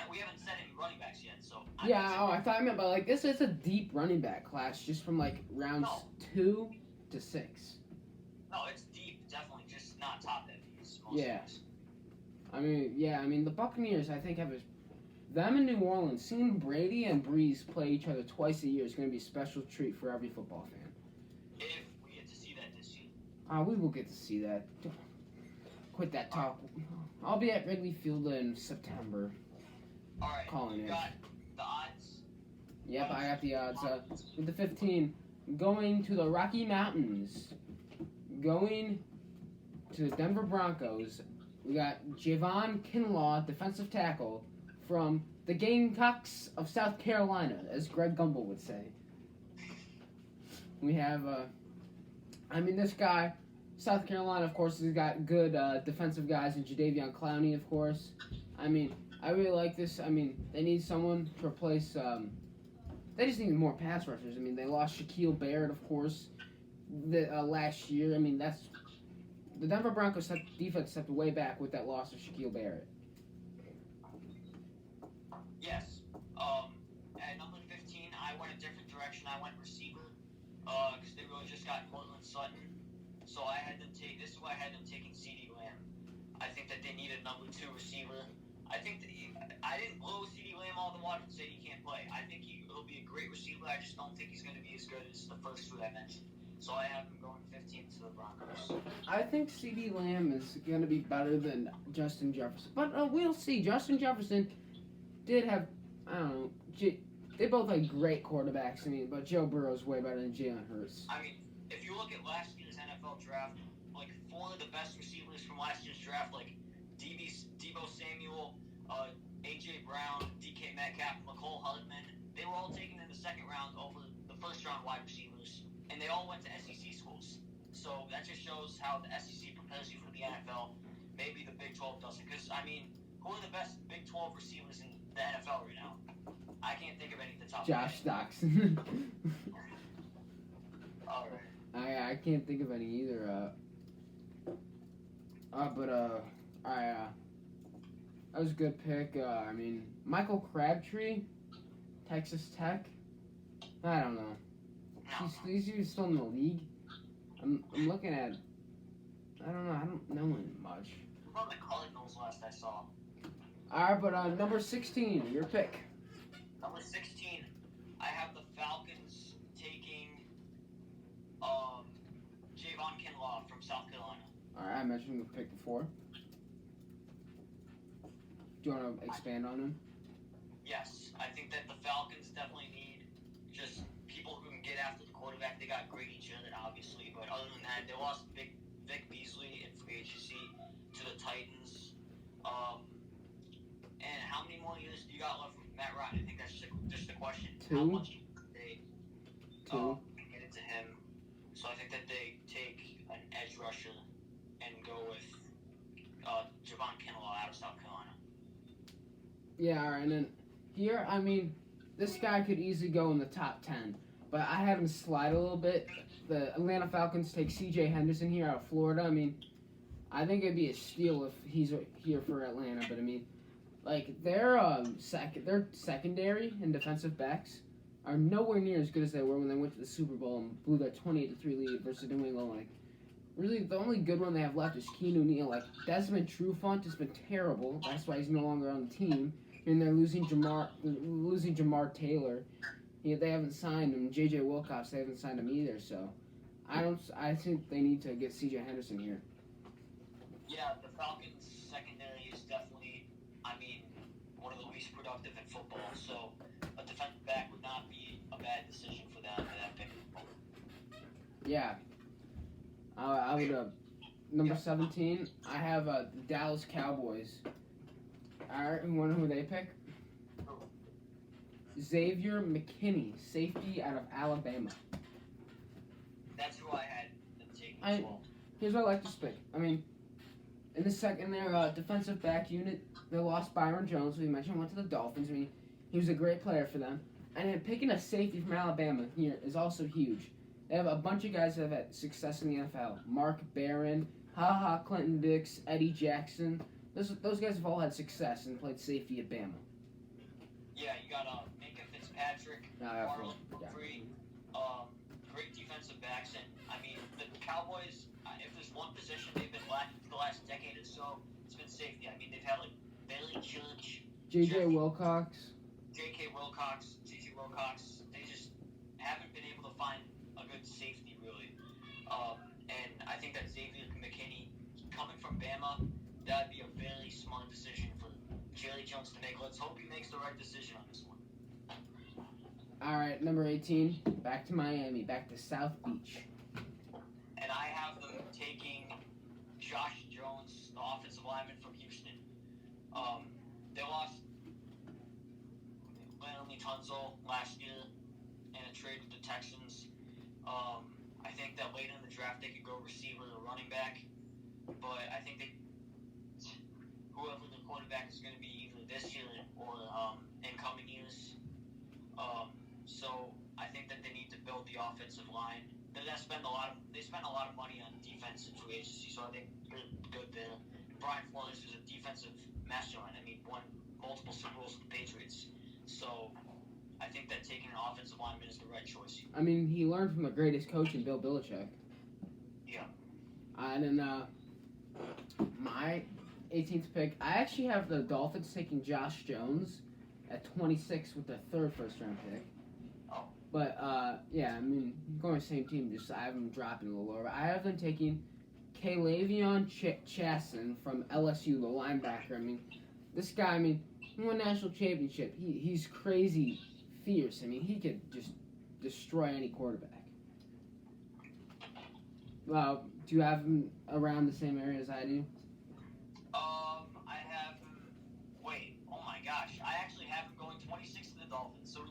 D: we haven't set any running backs yet, so.
C: I thought I meant by like this is a deep running back class, just from like rounds 2 to 6.
D: No, it's deep, definitely, just not top heavy.
C: Yeah. I mean, the Buccaneers, I think, have them in New Orleans. Seeing Brady and Breeze play each other twice a year is going to be a special treat for every football fan.
D: If we get to see that this year.
C: We will get to see that. Quit that talk. I'll be at Wrigley Field in September.
D: All right.
C: Calling
D: you
C: it.
D: got the odds.
C: Yep, I got the odds. With the 15, going to the Rocky Mountains, going to the Denver Broncos, we got Javon Kinlaw, defensive tackle, from the Gamecocks of South Carolina, as Greg Gumbel would say. We have, this guy, South Carolina, of course, has got good defensive guys, and Jadeveon Clowney, of course. I mean, I really like this. I mean, they need someone to replace, they just need more pass rushers. I mean, they lost Shaquille Barrett, of course, last year. I mean, the Denver Broncos defense stepped way back with that loss of Shaquille Barrett.
D: Yes. At number 15, I went a different direction. I went receiver, because they really just got Cortland Sutton. So I had them this is why I had them taking CeeDee Lamb. I think that they need a number 2 receiver. I think that I didn't blow CeeDee Lamb all the water and say he can't play. I think he'll be a great receiver. I just don't think he's going to be as good as the first 2 I mentioned. So I have him going 15 to the Broncos.
C: I think CeeDee Lamb is going to be better than Justin Jefferson. But we'll see. Justin Jefferson did have, I don't know, they both had great quarterbacks. I mean, but Joe Burrow's way better than Jalen Hurts.
D: I mean, if you look at last year's NFL draft, like 4 of the best receivers from last year's draft, like Deebo Samuel, A.J. Brown, D.K. Metcalf, McCole Hardman, they were all taken in the second round over the first round wide receivers. And they all went to SEC schools. So that just shows how the SEC prepares you for the NFL. Maybe the Big 12 doesn't. Because, I mean, who are the best Big 12 receivers in the NFL right now? I can't think of any at the top
C: Josh
D: of my head.
C: Doxson.
D: All right.
C: I can't think of any either. That was a good pick. I mean, Michael Crabtree, Texas Tech. I don't know. He's still in the league. I'm looking at. I don't know. I don't know him much.
D: From the Cardinals last I saw.
C: All right, but number 16, your pick.
D: Number 16, I have the Falcons taking Javon Kinlaw from South Carolina.
C: All right, I mentioned the pick before. Do you want to expand on him?
D: Yes, I think that the Falcons definitely need just people who can get after the quarterback. They got Grady Jarrett, obviously, but other than that, they lost Vic Beasley in free agency to the Titans. And how many more years do you got left with Matt Ryan? I think that's just the question.
C: 2.
D: How much they
C: 2.
D: get into him? So I think that they take an edge rusher and go with Javon Kinlaw out of South Carolina.
C: Yeah, all right, and then here, I mean, this guy could easily go in the top 10, but I have him slide a little bit. The Atlanta Falcons take C.J. Henderson here out of Florida. I mean, I think it'd be a steal if he's here for Atlanta, but I mean, like, their secondary and defensive backs are nowhere near as good as they were when they went to the Super Bowl and blew their 28-3 lead versus New England. Like, really, the only good one they have left is Keanu Neal. Like, Desmond Trufant has been terrible. That's why he's no longer on the team. And they're losing Jamar Taylor. they haven't signed him. J.J. Wilcox, they haven't signed him either. So, I think they need to get C.J. Henderson here.
D: Yeah, the Falcons' secondary is definitely, one of the least productive in football. So a defensive back would not be a bad decision for them in that pick.
C: Yeah. I would. Number 17, I have the Dallas Cowboys. All right, you want to know who they pick? Xavier McKinney, safety out of Alabama.
D: That's who I had them taking as well.
C: Here's what I like to pick. In their defensive back unit, they lost Byron Jones, who you mentioned went to the Dolphins. He was a great player for them. And then picking a safety from Alabama here is also huge. They have a bunch of guys that have had success in the NFL. Mark Barron, Clinton Dix, Eddie Jackson. Those guys have all had success and played safety at Bama.
D: Yeah, you got Minka Fitzpatrick, Marlon Humphrey, great defensive backs, and the Cowboys. If there's one position they've been lacking for the last decade or so, it's been safety. They've had Bailey Church,
C: J.J. Wilcox.
D: J.K. Wilcox, J.J. Wilcox. They just haven't been able to find a good safety really. And I think that Xavier McKinney coming from Bama, that'd be a very smart decision for Jerry Jones to make. Let's hope he makes the right decision on this one.
C: All right, number 18, back to Miami, back to South Beach.
D: And I have them taking Josh Jones, the offensive lineman from Houston. They lost Landon Tunsil last year in a trade with the Texans. I think that later in the draft they could go receiver or running back, but I think whoever the quarterback is going to be either this year or in coming years. So I think that they need to build the offensive line. They spend a lot of money on defense and free agency, so I think they're good there. Brian Flores is a defensive mastermind. Won multiple Super Bowls with the Patriots. So I think that taking an offensive lineman is the right choice.
C: He learned from the greatest coach in Bill Belichick.
D: Yeah.
C: And then my 18th pick, I actually have the Dolphins taking Josh Jones at 26 with their third first-round pick.
D: Oh.
C: But, going the same team, just I have them dropping a little lower. I have them taking Kalavion Chasen from LSU, the linebacker. This guy, he won a national championship. He's crazy fierce. he could just destroy any quarterback. Well, do you have him around the same area as I do?
D: I have him. Wait, oh my gosh! I actually have him going 26 to the Dolphins. So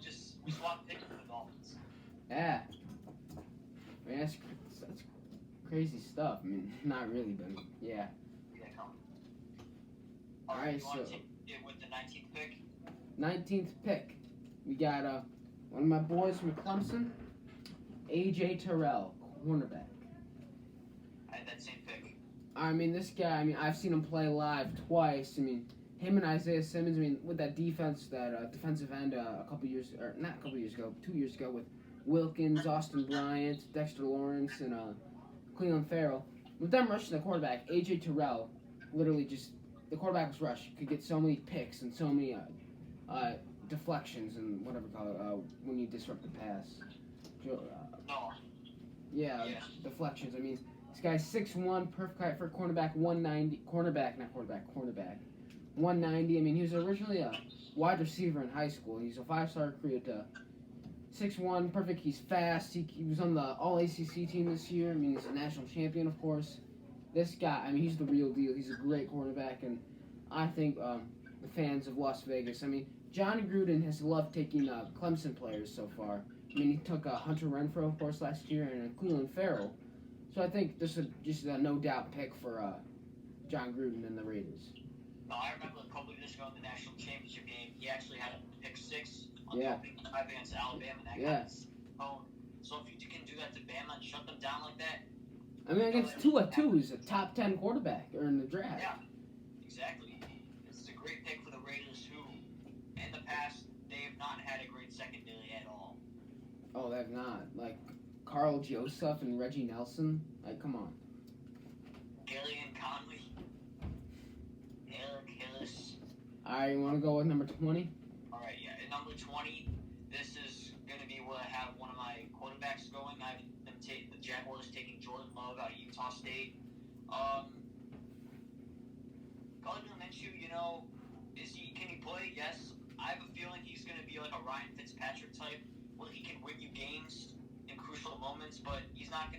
D: we swapped picks for the Dolphins.
C: Yeah. That's crazy stuff. Not really, but yeah.
D: Yeah, come.
C: All right,
D: you want
C: so
D: to take it with the 19th pick?
C: 19th pick, we got one of my boys from Clemson, A.J. Terrell, cornerback.
D: I had that same pick.
C: This guy, I've seen him play live twice. Him and Isaiah Simmons, with that defense, that defensive end not a couple years ago, 2 years ago with Wilkins, Austin Bryant, Dexter Lawrence, and Cleveland Farrell. With them rushing the quarterback, A.J. Terrell, literally just, the quarterback's rush could get so many picks and so many deflections and whatever you call it, when you disrupt the pass.
D: No.
C: Yeah,
D: Yeah.
C: deflections. This guy's 6'1", perfect height for a cornerback, 190. Cornerback. 190. He was originally a wide receiver in high school. He's a 5-star recruit. 6'1", perfect. He's fast. He was on the All-ACC team this year. He's a national champion, of course. This guy, he's the real deal. He's a great quarterback, and I think the fans of Las Vegas, John Gruden has loved taking Clemson players so far. He took Hunter Renfrow, of course, last year, and Cleveland Farrell. So I think this is just a no-doubt pick for John Gruden and the Raiders.
D: No, I remember a couple of years ago in the national championship game, he actually had a pick 6 on
C: Yeah.
D: the opening drive against Alabama. And that
C: Yeah.
D: guy's own. So if you can do that to Bama and shut them down like that.
C: Against Tua, who's a top 10 quarterback in the draft.
D: Yeah, exactly. This is a great pick for the Raiders, who, in the past, they have not had a great secondary at all.
C: Oh, they've not. Carl Joseph and Reggie Nelson. Come on.
D: Gillian Conley, Eric Hillis.
C: All right, you want to go with number 20?
D: All right, yeah. At number 20, this is going to be quarterbacks going. I have them take the Jaguars taking Jordan Love out of Utah State. Gardner Minshew, can he play? Yes. I have a feeling he's going to be like a Ryan Fitzpatrick type, where he can win you games in crucial moments, but he's not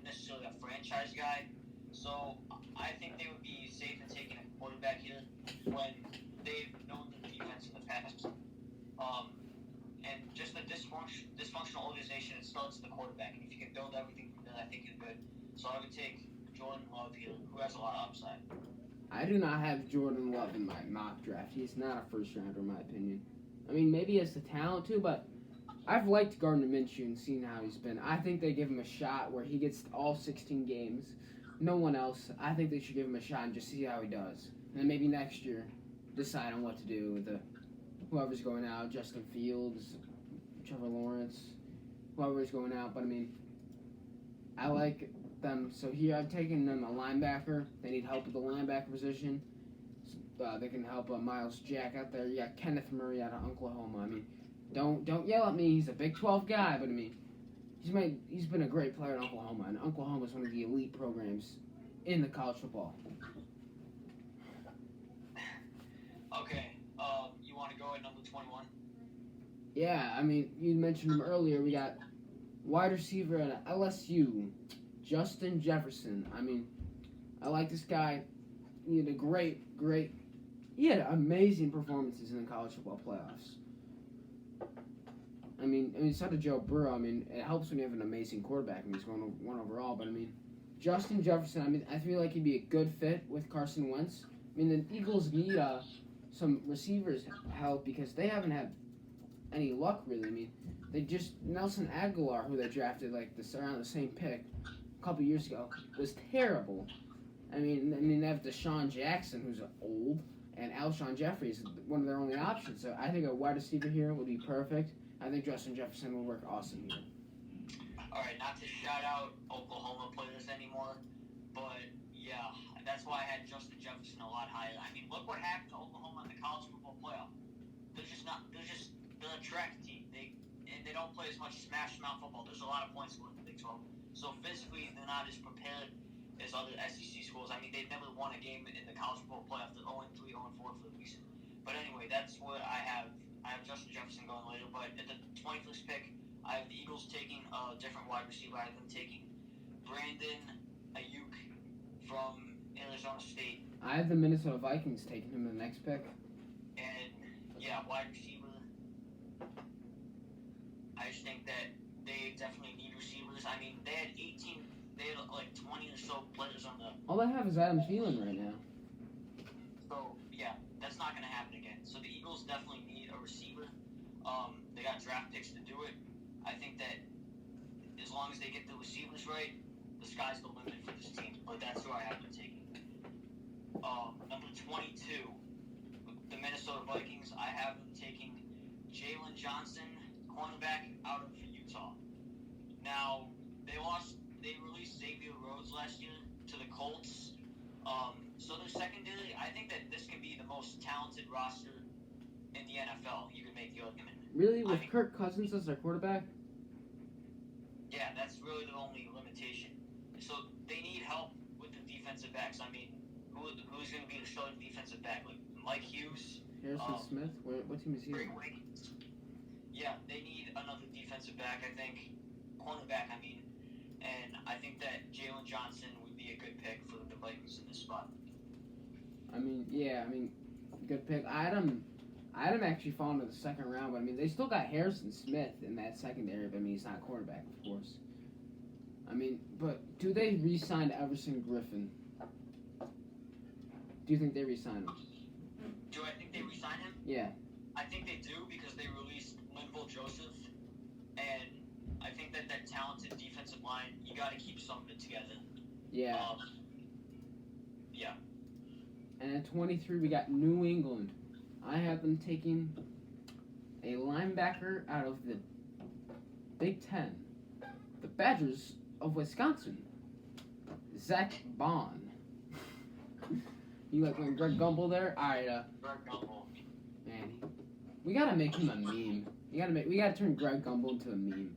D: necessarily a franchise guy. So I think they would be safe in taking a quarterback here when they've known the defense in the past. And just a dysfunctional organization, it starts at the quarterback. And if you can build everything from there, I think you're good. So I would take Jordan Love here, who has a lot of upside.
C: I do not have Jordan Love in my mock draft. He's not a first rounder, in my opinion. I mean, maybe he has the talent too, but I've liked Gardner Minshew and seen how he's been. I think they give him a shot where he gets all 16 games. No one else. I think they should give him a shot and just see how he does. And then maybe next year, decide on what to do with whoever's going out, Justin Fields, Trevor Lawrence, whoever's going out. But, I mean, I like them. So here I've taken them a linebacker. They need help with the linebacker position. They can help Miles Jack out there. You got Kenneth Murray out of Oklahoma. I mean, don't yell at me. He's a Big 12 guy, but I mean, he's been a great player in Oklahoma, and Oklahoma is one of the elite programs in the college football.
D: Okay, you want to go at number 21?
C: Yeah, I mean, you mentioned him earlier. We got wide receiver at LSU, Justin Jefferson. I mean, I like this guy. He had he had amazing performances in the college football playoffs. I mean, so did Joe Burrow. I mean, it helps when you have an amazing quarterback. I mean, he's going one overall, but I mean, Justin Jefferson. I mean, I feel like he'd be a good fit with Carson Wentz. I mean, the Eagles need some receivers help because they haven't had any luck really. I mean, they just Nelson Aguilar, who they drafted around the same pick a couple years ago, was terrible. I mean, they have Deshaun Jackson, who's old, and Alshon Jeffrey is one of their only options. So I think a wide receiver here would be perfect. I think Justin Jefferson will work awesome here.
D: All right, not to shout out Oklahoma players anymore, but yeah, that's why I had Justin Jefferson a lot higher. I mean, look what happened to Oklahoma in the college football playoff. They're a track team. They don't play as much smash mouth football. There's a lot of points scored in the Big 12. So physically, they're not as prepared as other SEC schools. I mean, they've never won a game in the college football playoff. They're 0-3, 0-4 for the reason. But anyway, that's what I have. I have Justin Jefferson going later, but at the 21st pick, I have the Eagles taking a different wide receiver. I have them taking Brandon Ayuk from Arizona State.
C: I have the Minnesota Vikings taking him in the next pick.
D: And, yeah, wide receiver. I just think that they definitely need receivers. I mean, they had 20 or so players on the...
C: All they have is Adam Thielen right now.
D: So, yeah, that's not going to happen again. So the Eagles definitely need a receiver. They got draft picks to do it. I think that as long as they get the receivers right, the sky's the limit for this team. But that's who I have them taking. Number 22, the Minnesota Vikings. I have them taking Jalen Johnson, cornerback out of Utah. Now, they released Xavier Rhodes last year to the Colts. So their secondary, I think that this could be the most talented roster in the NFL. You could make the argument.
C: Really? With Kirk Cousins as their quarterback?
D: Yeah, that's really the only limitation. So they need help with the defensive backs. I mean, who's going to be the starting defensive back? Like Mike Hughes?
C: Harrison Smith? What team is he on?
D: Yeah, they need another defensive back, I think. Cornerback, I mean. And I think that Jalen Johnson would be a good pick for the Vikings in this spot.
C: I mean, good pick. Adam actually fallen to the second round, but I mean, they still got Harrison Smith in that secondary, but I mean, he's not quarterback, of course. I mean, but do they re-sign Everson Griffin? Do you think they re-sign him?
D: Do I think they re-sign him?
C: Yeah.
D: I think they do because they released Linval Joseph, and I think that talented defensive line, you got to keep some of it together.
C: Yeah.
D: Yeah.
C: And at 23, we got New England. I have them taking a linebacker out of the Big Ten, the Badgers of Wisconsin, Zach Bond. You like when Greg Gumbel there? All right.
D: Greg Gumbel.
C: Man, we gotta make him a meme. We gotta turn Greg Gumbel into a meme.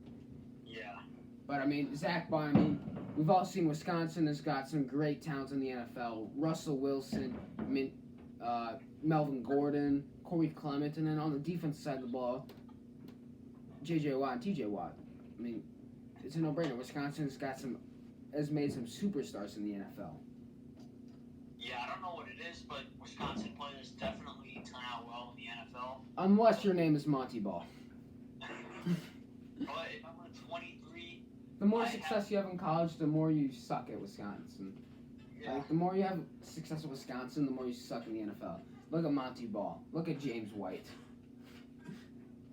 D: Yeah.
C: But I mean, Zach Bond. I mean, we've all seen Wisconsin has got some great talents in the NFL. Russell Wilson. I mean, Melvin Gordon, Corey Clement, and then on the defensive side of the ball, J.J. Watt and T.J. Watt. I mean, it's a no-brainer. Wisconsin's has made some superstars in the NFL.
D: Yeah, I don't know what it is, but Wisconsin players definitely turn out well in the NFL.
C: Unless your name is Monty Ball.
D: But if I'm 23,
C: The more success you have in college, the more you suck at Wisconsin.
D: yeah.
C: Like, the more you have success at Wisconsin, the more you suck in the NFL. Look at Monty Ball. Look at James White.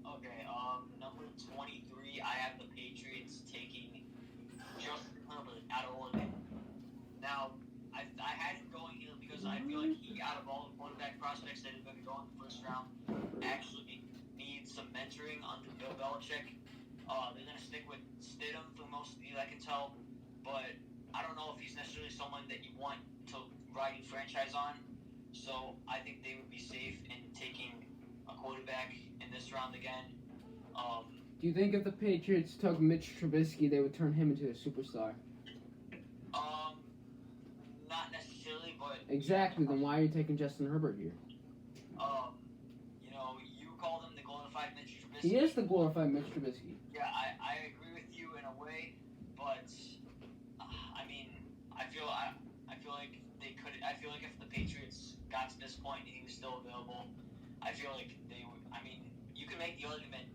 D: Okay, number 23, I have the Patriots taking Justin Herbert out of Oregon. Now, I had him going here because I feel like he, out of all the quarterback prospects that are going to go in the first round, actually needs some mentoring under Bill Belichick. They're going to stick with Stidham for most of the year, I can tell, but I don't know if he's necessarily someone that you want to ride your franchise on. So I think they would be safe in taking a quarterback in this round again.
C: Do you think if the Patriots took Mitch Trubisky, they would turn him into a superstar?
D: Not necessarily, but
C: Exactly. Then why are you taking Justin Herbert here?
D: you know, you called him the glorified Mitch Trubisky.
C: He is the glorified Mitch Trubisky.
D: Yeah, I agree with you in a way, but I mean, I feel like they could. I feel like if the Patriots got to this point and he was still available, I feel like they would. I mean, you can make the argument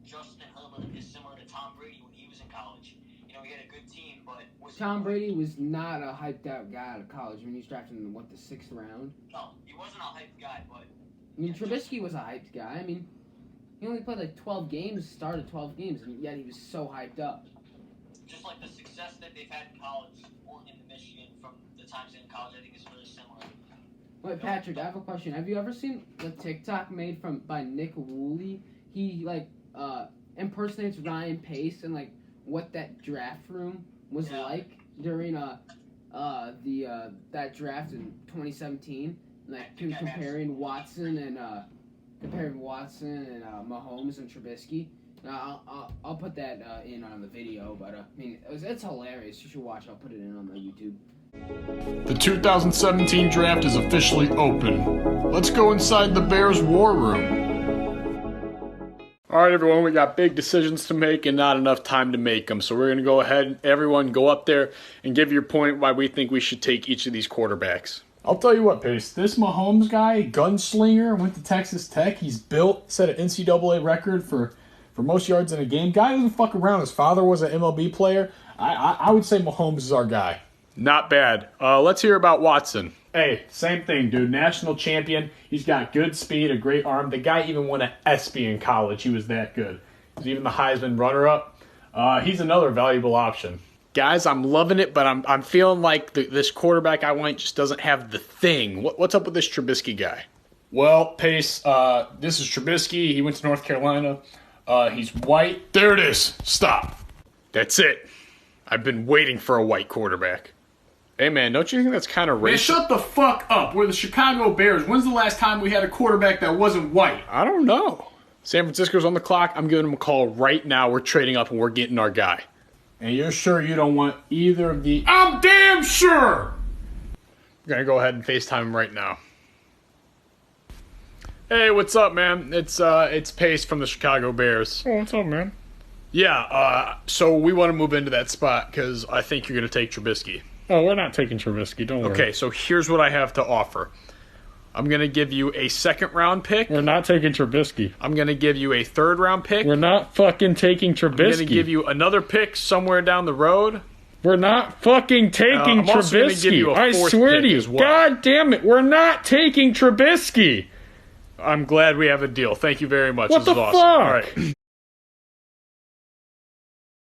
D: Justin Herbert is similar to Tom Brady when he was in college. You know, he had a good team, but
C: Tom Brady was not a hyped out guy out of college. I mean, he was drafted in the sixth round.
D: No, he wasn't a hyped guy, but
C: I mean, Trubisky was a hyped guy. I mean, he only played like 12 games, started 12 games, and yet he was so hyped up.
D: just like the success that they've had in college or in Michigan from the times in college, I think is really similar.
C: Wait, Patrick, I have a question. Have you ever seen the TikTok made by Nick Woolley? He impersonates Ryan Pace and like what that draft room was like during that draft in 2017. Like comparing Watson and Mahomes and Trubisky. I'll put that in on the video, but I mean it's hilarious. You should watch. I'll put it in on the YouTube.
E: The 2017 draft is officially open. Let's go inside the Bears war room. All right, everyone, we got big decisions to make and not enough time to make them. So we're going to go ahead and everyone go up there and give your point why we think we should take each of these quarterbacks. I'll tell you what, Pace, this Mahomes guy, gunslinger, went to Texas Tech. He's built, set an NCAA record for most yards in a game. Guy doesn't fuck around. His father was an MLB player. I would say Mahomes is our guy. Not bad. Let's hear about Watson. Hey, same thing, dude. National champion. He's got good speed, a great arm. The guy even won an ESPY in college. He was that good. He's even the Heisman runner-up. He's another valuable option. Guys, I'm loving it, but I'm feeling like this quarterback I want just doesn't have the thing. What's up with this Trubisky guy? Well, Pace, this is Trubisky. He went to North Carolina. He's white. There it is. Stop. That's it. I've been waiting for a white quarterback. Hey, man, don't you think that's kind of racist? Man, shut the fuck up. We're the Chicago Bears. When's the last time we had a quarterback that wasn't white? I don't know. San Francisco's on the clock. I'm giving them a call right now. We're trading up, and we're getting our guy. And you're sure you don't want either of the... I'm damn sure! I'm going to go ahead and FaceTime him right now. Hey, what's up, man? It's Pace from the Chicago Bears. Oh, what's up, man? Yeah, so we want to move into that spot because I think you're going to take Trubisky. Oh, we're not taking Trubisky, don't worry. Okay, so here's what I have to offer. I'm going to give you a second-round pick. We're not taking Trubisky. I'm going to give you a third-round pick. We're not fucking taking Trubisky. I'm going to give you another pick somewhere down the road. We're not fucking taking Trubisky. Also gonna give you a fourth pick as well. God damn it, we're not taking Trubisky. I'm glad we have a deal. Thank you very much. What this is awesome. All right. What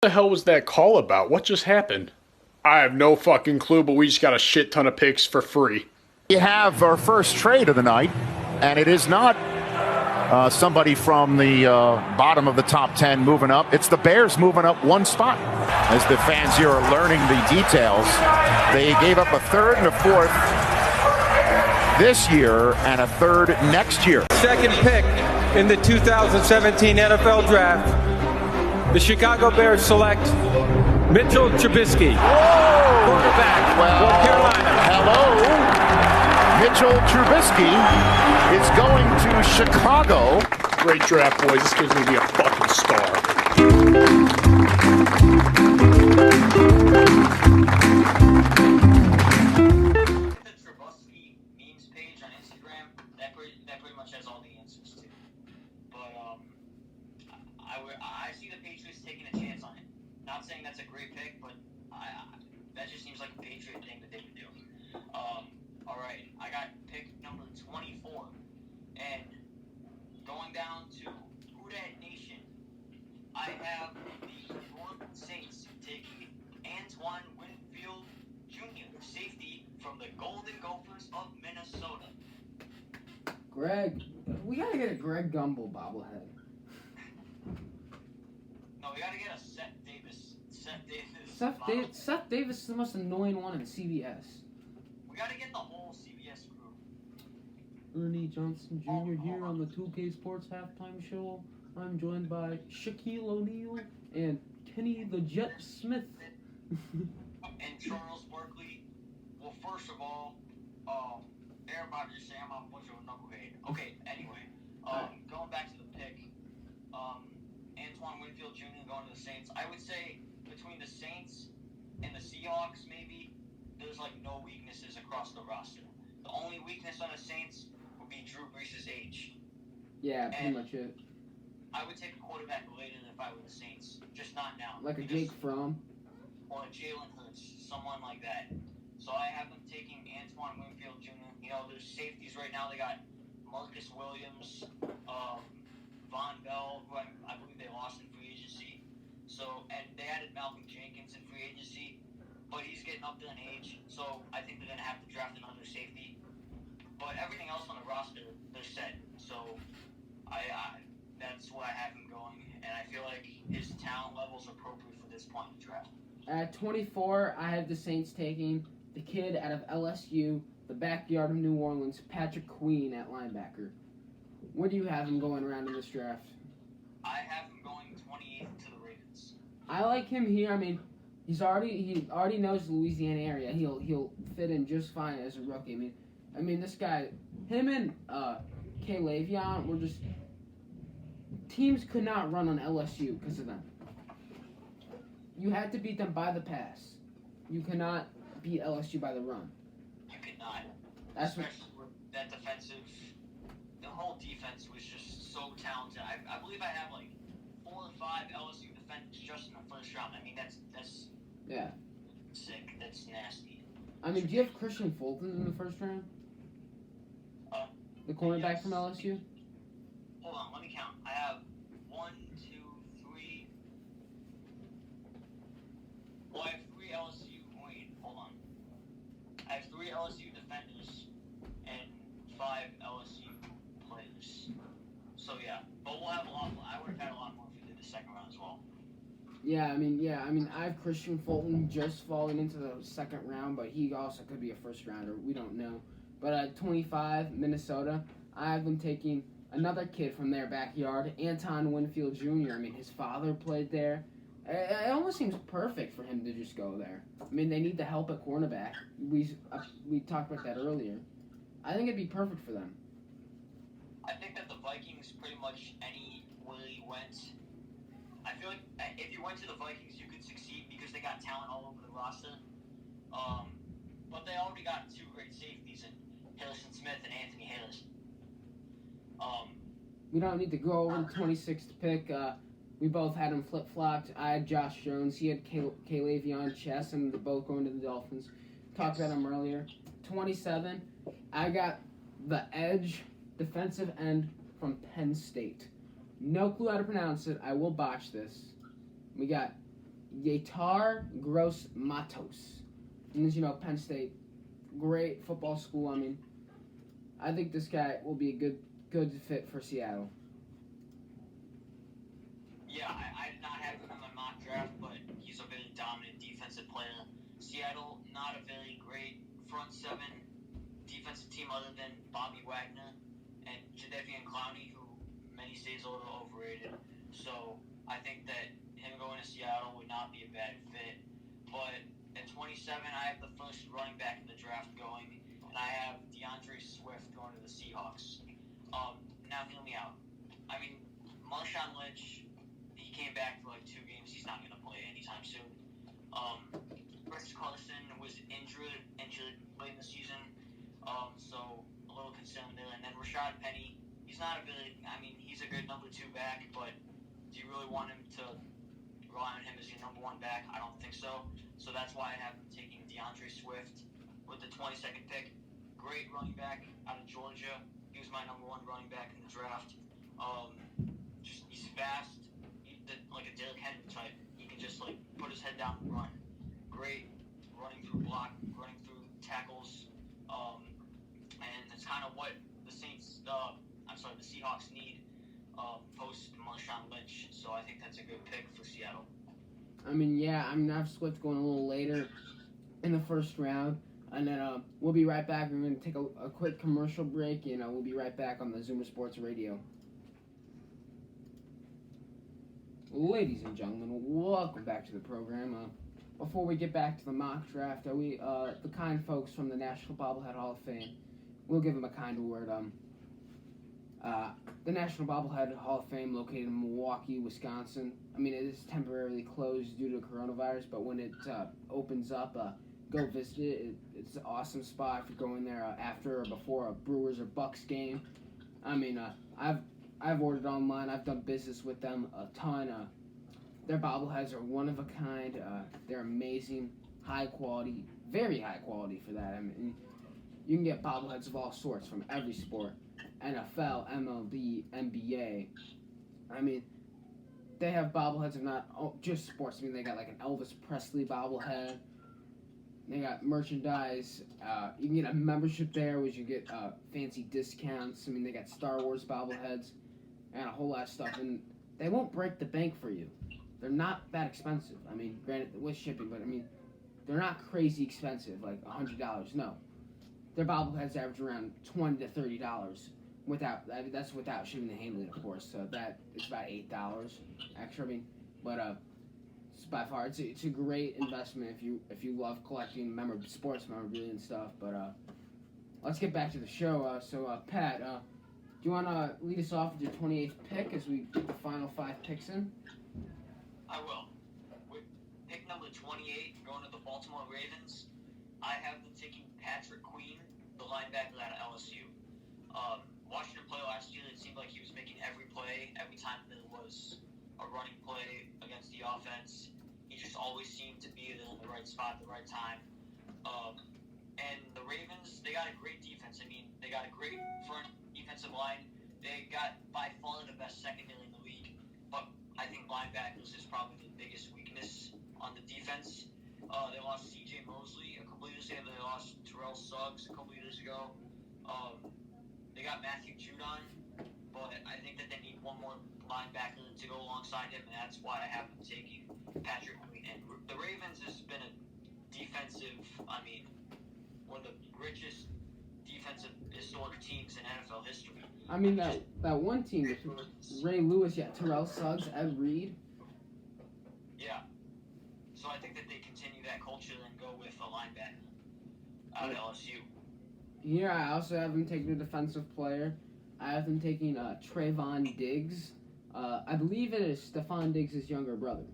E: the hell was that call about? What just happened? I have no fucking clue, but we just got a shit ton of picks for free.
F: We have our first trade of the night, and it is not somebody from the bottom of the top 10 moving up. It's the Bears moving up one spot. As the fans here are learning the details, they gave up a third and a fourth this year and a third next year.
G: Second pick in the 2017 NFL Draft, the Chicago Bears select Mitchell Trubisky, quarterback for Carolina.
F: Hello. Mitchell Trubisky is going to Chicago.
E: Great draft, boys. This kid's going to be a fucking star.
D: The Trubisky memes page on Instagram, that pretty much has all the answers to. But I see the Patriots taking a chance on it. Not saying that's a great pick, but that just seems like a Patriot thing that they would do. All right, I got pick number 24, and going down to Who Dat Nation, I have the New Orleans Saints taking Antoine Winfield Jr., safety from the Golden Gophers of Minnesota.
C: Greg, we gotta get a Greg Gumbel bobblehead.
D: No, we gotta get a Seth Davis.
C: Seth Davis is the most annoying one in CBS.
D: We gotta get the whole CBS crew.
C: Ernie Johnson Jr. here on the 2K Sports halftime show. I'm joined by Shaquille O'Neal and Kenny the Jet Smith.
D: And Charles Barkley. Well, first of all, everybody just say I'm a bunch of knucklehead. Okay, anyway, going back to the pick, Antoine Winfield Jr. going to the Saints. I would say between the Saints and the Seahawks, maybe there's like no weaknesses across the roster. The only weakness on the Saints would be Drew Brees' age.
C: Yeah, pretty much it.
D: I would take a quarterback later than if I were the Saints, just not now.
C: Like a Jake Fromm.
D: Or a Jalen Hurts, someone like that. So I have them taking Antoine Winfield Jr. You know, there's safeties right now. They got Marcus Williams, Von Bell, who I believe they lost in free agency. So, and they added Malcolm Jenkins in free agency, but he's getting up there in age. So I think they're going to have to draft another safety. But everything else on the roster, they're set. So that's where I have him going, and I feel like his talent level is appropriate for this point in the draft.
C: At 24, I have the Saints taking the kid out of LSU, the backyard of New Orleans, Patrick Queen at linebacker. Where do you have him going around in this draft?
D: I have him going 28th to the Ravens.
C: I like him here. I mean, he already knows the Louisiana area. He'll fit in just fine as a rookie. I mean this guy, him and K. Le'Veon were just teams could not run on LSU because of them. You had to beat them by the pass. You cannot beat LSU by the run.
D: You cannot.
C: That's
D: Especially with that defensive. The whole defense was just so talented. I believe I have like 4 or 5 LSU defenders just in the first round. I mean that's
C: yeah.
D: sick. That's nasty.
C: I mean, do you have Christian Fulton in the first round? The cornerback
D: yes.
C: from LSU?
D: Hold on, let me count. I have 1, 2, 3. Well, I have 3 LSU. Wait, hold on. I have 3 LSU defenders and 5 LSU players. So yeah, but we'll have a lot more. I would have had a lot more if we did the second round as well.
C: Yeah, I mean, I have Christian Fulton just falling into the second round, but he also could be a first rounder. We don't know. But at 25, Minnesota, I have them taking another kid from their backyard, Antoine Winfield Jr. I mean, his father played there. It almost seems perfect for him to just go there. I mean, they need the help at cornerback. We talked about that earlier. I think it'd be perfect for them.
D: I think that the Vikings pretty much anywhere he went. I feel like if you went to the Vikings, you could succeed because they got talent all over the roster. But they already got 2 great safeties in Harrison Smith and Anthony Harris.
C: We don't need to go over the 26th pick. We both had him flip-flopped. I had Josh Jones. He had Le'Veon Chesson. They're both going to the Dolphins. Talked about him earlier. 27, I got the edge defensive end from Penn State. No clue how to pronounce it. I will botch this. We got Yetur Gross-Matos. And as you know, Penn State, great football school. I mean, I think this guy will be a good fit for Seattle.
D: Yeah, I did not have him in my mock draft, but he's a very dominant defensive player. Seattle, not a very great front 7 defensive team other than Bobby Wagner and Jadeveon Clowney, who many say is a little overrated. So I think that him going to Seattle would not be a bad fit. But at 27, I have the first running back in the draft going, and I have DeAndre Swift going to the Seahawks. Now hear me out. I mean, Marshawn Lynch, he came back for like 2 games. He's not going to play anytime soon. Chris Carson was injured late in the season, so a little concern there. And then Rashad Penny, he's not a really, I mean, he's a good number 2 back, but do you really want him to rely on him as your number 1 back? I don't think so. So that's why I have him taking DeAndre Swift with the 22nd pick. Great running back out of Georgia. He was my number 1 running back in the draft. He's fast. He's like a Derrick Henry type. He can just like put his head down and run. Great running through running through tackles. And it's kind of what the Seahawks need post Marshawn Lynch. So I think that's a good pick for Seattle.
C: I have Swift going a little later in the first round. And then we'll be right back. We're going to take a quick commercial break, and we'll be right back on the Zoomer Sports Radio. Ladies and gentlemen, welcome back to the program. Before we get back to the mock draft, the kind folks from the National Bobblehead Hall of Fame, we'll give them a kind word. The National Bobblehead Hall of Fame, located in Milwaukee, Wisconsin. It is temporarily closed due to coronavirus, but when it opens up, go visit it. It's an awesome spot if you're going there after or before a Brewers or Bucks game. I've ordered online. I've done business with them a ton. Their bobbleheads are one of a kind. They're amazing, high quality, very high quality for that. You can get bobbleheads of all sorts from every sport: NFL, MLB, NBA. They have bobbleheads of not just sports. They got like an Elvis Presley bobblehead. They got merchandise. You can get a membership there, which you get fancy discounts. They got Star Wars bobbleheads and a whole lot of stuff. And they won't break the bank for you. They're not that expensive. Granted, with shipping, but they're not crazy expensive, like $100. No. Their bobbleheads average around $20 to $30 that's without shipping and handling, of course. So that it's about $8 extra. But by far, it's a great investment if you love collecting sports memorabilia and stuff. But let's get back to the show. Pat, do you want to lead us off with your 28th pick as we get the final 5 picks in?
D: I will. With pick number 28, going to the Baltimore Ravens, I have them taking Patrick Queen, the linebacker out of LSU. Watching him play last year, it seemed like he was making every play, every time there was a running play against the offense. He just always seemed to be there in the right spot at the right time. And the Ravens, they got a great defense. They got a great front defensive line. They got by far the best secondary in the league. But I think linebackers is probably the biggest weakness on the defense. They lost C.J. Mosley a couple years ago. They lost Terrell Suggs a couple years ago. They got Matthew Judon, but I think that they need one more linebacker to go alongside him, and that's why I have them taking Patrick Queen. And the Ravens has been a defensive, one of the richest defensive historic teams in NFL history.
C: That one team with Ray Lewis, Terrell Suggs, Ed Reed.
D: Yeah. So I think that they continue that culture and go with a linebacker out of LSU.
C: Here, I also have them taking a defensive player. I have them taking Trayvon Diggs. I believe it is Stephon Diggs' younger brother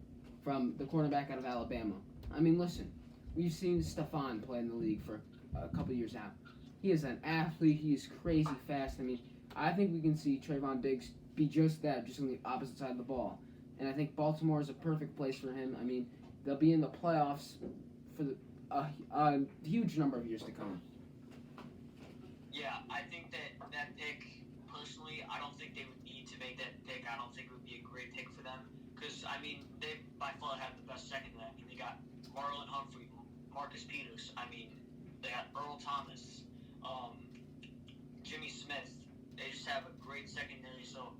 C: from the cornerback out of Alabama. Listen, we've seen Stephon play in the league for a couple years now. He is an athlete. He is crazy fast. I think we can see Trayvon Diggs be just that, just on the opposite side of the ball. And I think Baltimore is a perfect place for him. They'll be in the playoffs for a huge number of years to come.
D: Yeah, I think that pick, personally, I don't think they would need to make that pick. I don't think it would be a great pick for them. Because, they by far have the best secondary. They got Marlon Humphrey, Marcus Peters. They got Earl Thomas, Jimmy Smith. They just have a great secondary. So,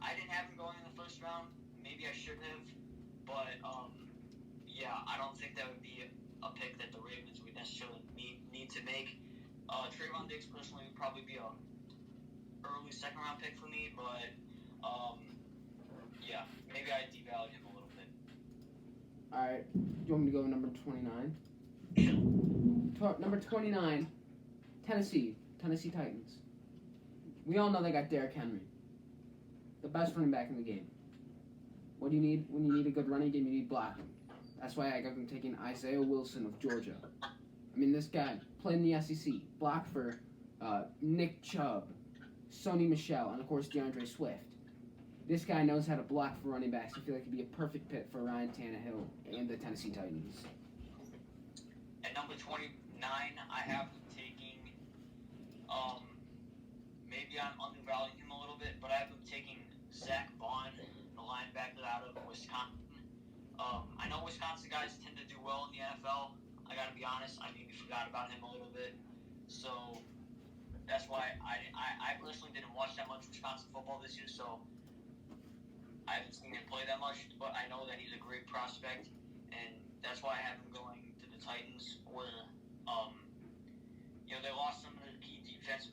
D: I didn't have them going in the first round. Maybe I shouldn't have. But, yeah, I don't think that would be a pick that the Ravens would necessarily need to make. Trayvon Diggs personally would probably be a early second round pick for me, but yeah, maybe I devalued him a little bit.
C: All right, you want me to go number 29? Number 29, Tennessee Titans. We all know they got Derrick Henry, the best running back in the game. What do you need when you need a good running game? You need blocking. That's why I got them taking Isaiah Wilson of Georgia. I mean, this guy played in the SEC, blocked for Nick Chubb, Sony Michel, and of course DeAndre Swift. This guy knows how to block for running backs. I feel like he'd be a perfect fit for Ryan Tannehill and the Tennessee Titans.
D: At number 29, I have him taking, maybe I'm undervaluing him a little bit, but I have him taking Zach Bond, the linebacker out of Wisconsin. I know Wisconsin guys tend to do well in the NFL. I gotta be honest, I maybe forgot about him a little bit. So that's why I personally didn't watch that much Wisconsin football this year, so I haven't seen him play that much, but I know that he's a great prospect, and that's why I have him going to the Titans, where, they lost some of the key defensive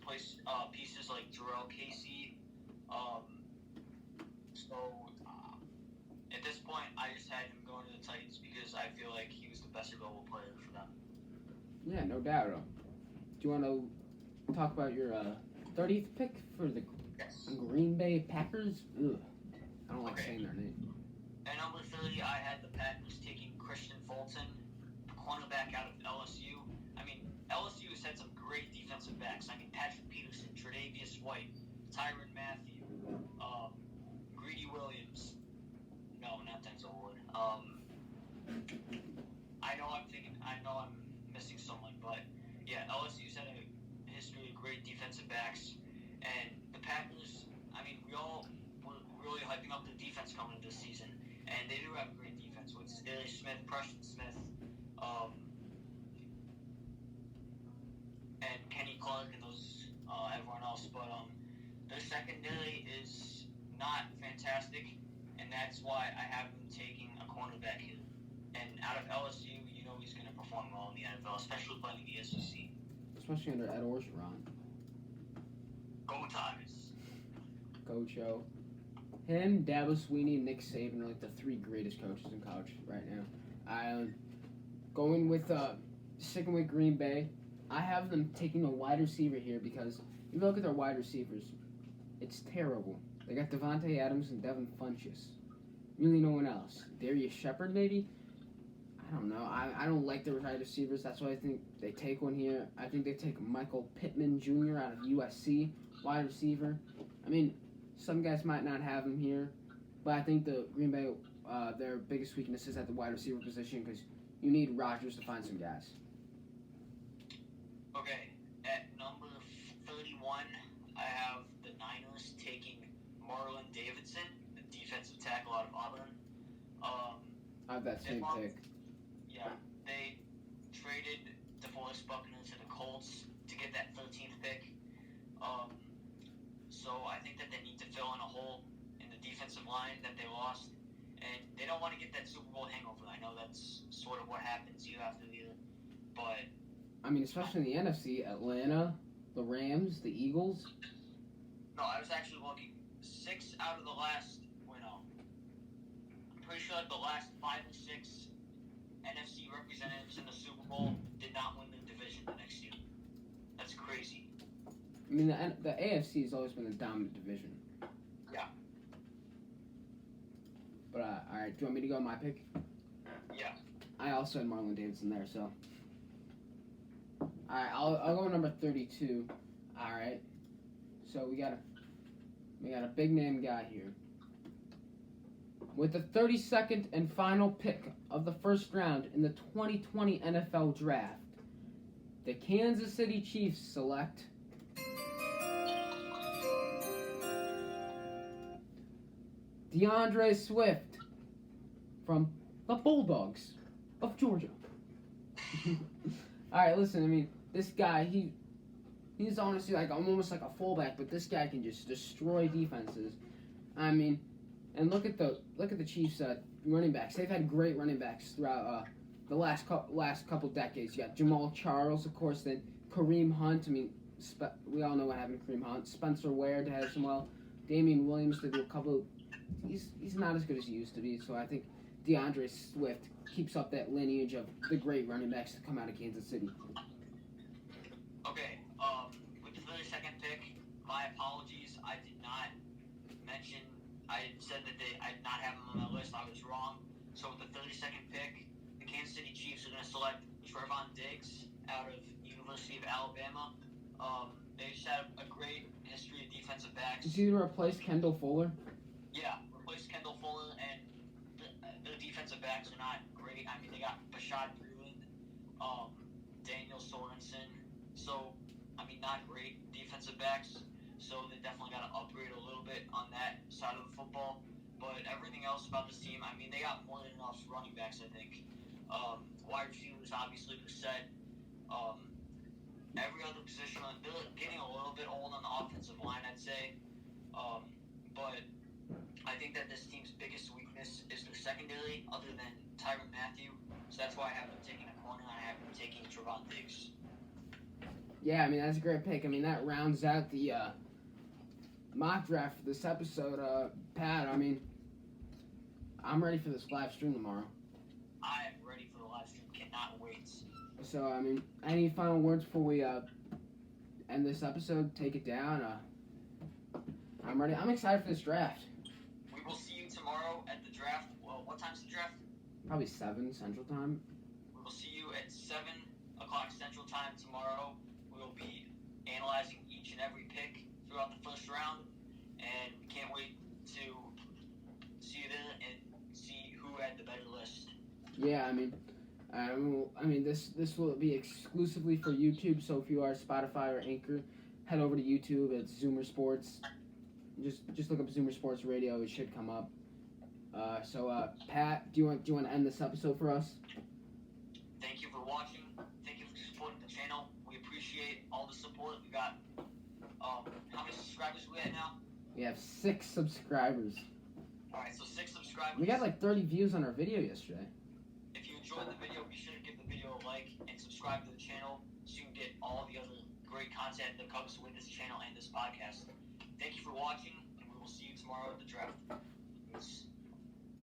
D: pieces like Jarrell Casey. At this point, I just had him going to the Titans because I feel like he was the best available player for them.
C: Yeah, no doubt. Do you want to talk about your 30th pick for the Green Bay Packers? Ugh. I don't like saying their name.
D: At number 30, I had the Packers taking Christian Fulton, cornerback out of LSU. I mean, LSU has had some great defensive backs. I mean, Patrick Peterson, Tre'Davious White, Tyrann Mathieu, Greedy Williams. No, not Denzel Ward. I know I'm missing someone, but yeah, LSU's had a history of great defensive backs, and the Packers, I mean, we all were really hyping up the defense coming into the season, and they do have a great defense with Sterling Smith, Preston Smith, and Kenny Clark and those everyone else, but their secondary is not fantastic, and that's why I have them taking a cornerback here. And out of LSU, he's going to perform well in the NFL, especially playing in the SEC.
C: Especially under Ed Orgeron.
D: Go Tigers.
C: Go Joe. Him, Dabo Swinney, and Nick Saban are like the three greatest coaches in college right now. Going with sticking with Green Bay, I have them taking a wide receiver here because if you look at their wide receivers, it's terrible. They got Devontae Adams and Devin Funchess. Really no one else. Darius Shepard maybe? I don't know. I don't like their wide receivers. That's why I think they take one here. I think they take Michael Pittman Jr. out of USC, wide receiver. I mean, some guys might not have him here, but I think the Green Bay, their biggest weakness is at the wide receiver position because you need Rodgers to find some guys.
D: Okay, at number 31, I have the Niners taking Marlon Davidson, the defensive tackle out of Auburn.
C: I have that same pick.
D: Yeah, they traded DeForest Buckner to the Colts to get that 13th pick. So I think that they need to fill in a hole in the defensive line that they lost. And they don't want to get that Super Bowl hangover. I know that's sort of what happens year after year. But
C: I mean, especially in the NFC, Atlanta, the Rams, the Eagles.
D: No, I was actually looking. 6 out of the last, I'm pretty sure the last 5 or 6 NFC representatives in the Super Bowl did not win the division the next year. That's crazy.
C: I mean, the AFC has always been a dominant division.
D: Yeah.
C: But, all right, do you want me to go my pick?
D: Yeah.
C: I also had Marlon Davidson there, so. All right, I'll go number 32. All right. So we got a big name guy here. With the 32nd and final pick of the first round in the 2020 NFL Draft, the Kansas City Chiefs select DeAndre Swift from the Bulldogs of Georgia. All right, listen, I mean, this guy, he's honestly like almost like a fullback, but this guy can just destroy defenses. I mean, and look at the Chiefs running backs. They've had great running backs throughout the last couple decades. You got Jamal Charles, of course, then Kareem Hunt. I mean, we all know what happened to Kareem Hunt. Spencer Ware to have some well. Damian Williams to do a couple. He's not as good as he used to be. So I think DeAndre Swift keeps up that lineage of the great running backs to come out of Kansas City.
D: Okay, with the 32nd pick, my apologies. I did not mention, I said that I did not have him on my list. I was wrong. So with the 32nd pick, the Kansas City Chiefs are going to select Trevon Diggs out of University of Alabama. They just have a great history of defensive backs.
C: Is he to replace Kendall Fuller?
D: Yeah, replace Kendall Fuller, and the defensive backs are not great. I mean, they got Bashad Breeland, Daniel Sorensen. So, I mean, not great defensive backs. So they definitely got to upgrade a little bit on that side of the football. But everything else about this team, I mean, they got more than enough running backs, I think. Wide receivers, obviously, Brissett. Every other position, they're getting a little bit old on the offensive line, I'd say. But I think that this team's biggest weakness is their secondary, other than Tyrann Mathieu. So that's why I have them taking a corner, and I have them taking Trevon Diggs.
C: Yeah, I mean, that's a great pick. I mean, that rounds out the mock draft for this episode. Pat, I mean, I'm ready for this live stream tomorrow.
D: I am ready for the live stream. Cannot wait.
C: So, I mean, any final words before we end this episode? Take it down. I'm ready. I'm excited for this draft.
D: We will see you tomorrow at the draft. Well, what time's the draft?
C: Probably 7 Central Time.
D: We will see you at 7 o'clock Central Time tomorrow. We will be analyzing each and every pick throughout the first round, and we can't wait to see you there and see who had the better list.
C: Yeah, I mean, this will be exclusively for YouTube. So if you are Spotify or Anchor, head over to YouTube. It's Zoomer Sports. Just look up Zoomer Sports Radio. It should come up. Pat, do you want to end this episode for us?
D: Thank you for watching. Thank you for supporting the channel. We appreciate all the support. We got how many subscribers we at now?
C: We have 6 subscribers.
D: All right, so 6 subscribers.
C: We got like 30 views on our video yesterday.
D: If you enjoyed the video, be sure to give the video a like and subscribe to the channel so you can get all the other great content that comes with this channel and this podcast. Thank you for watching, and we will see you tomorrow at the draft. Peace.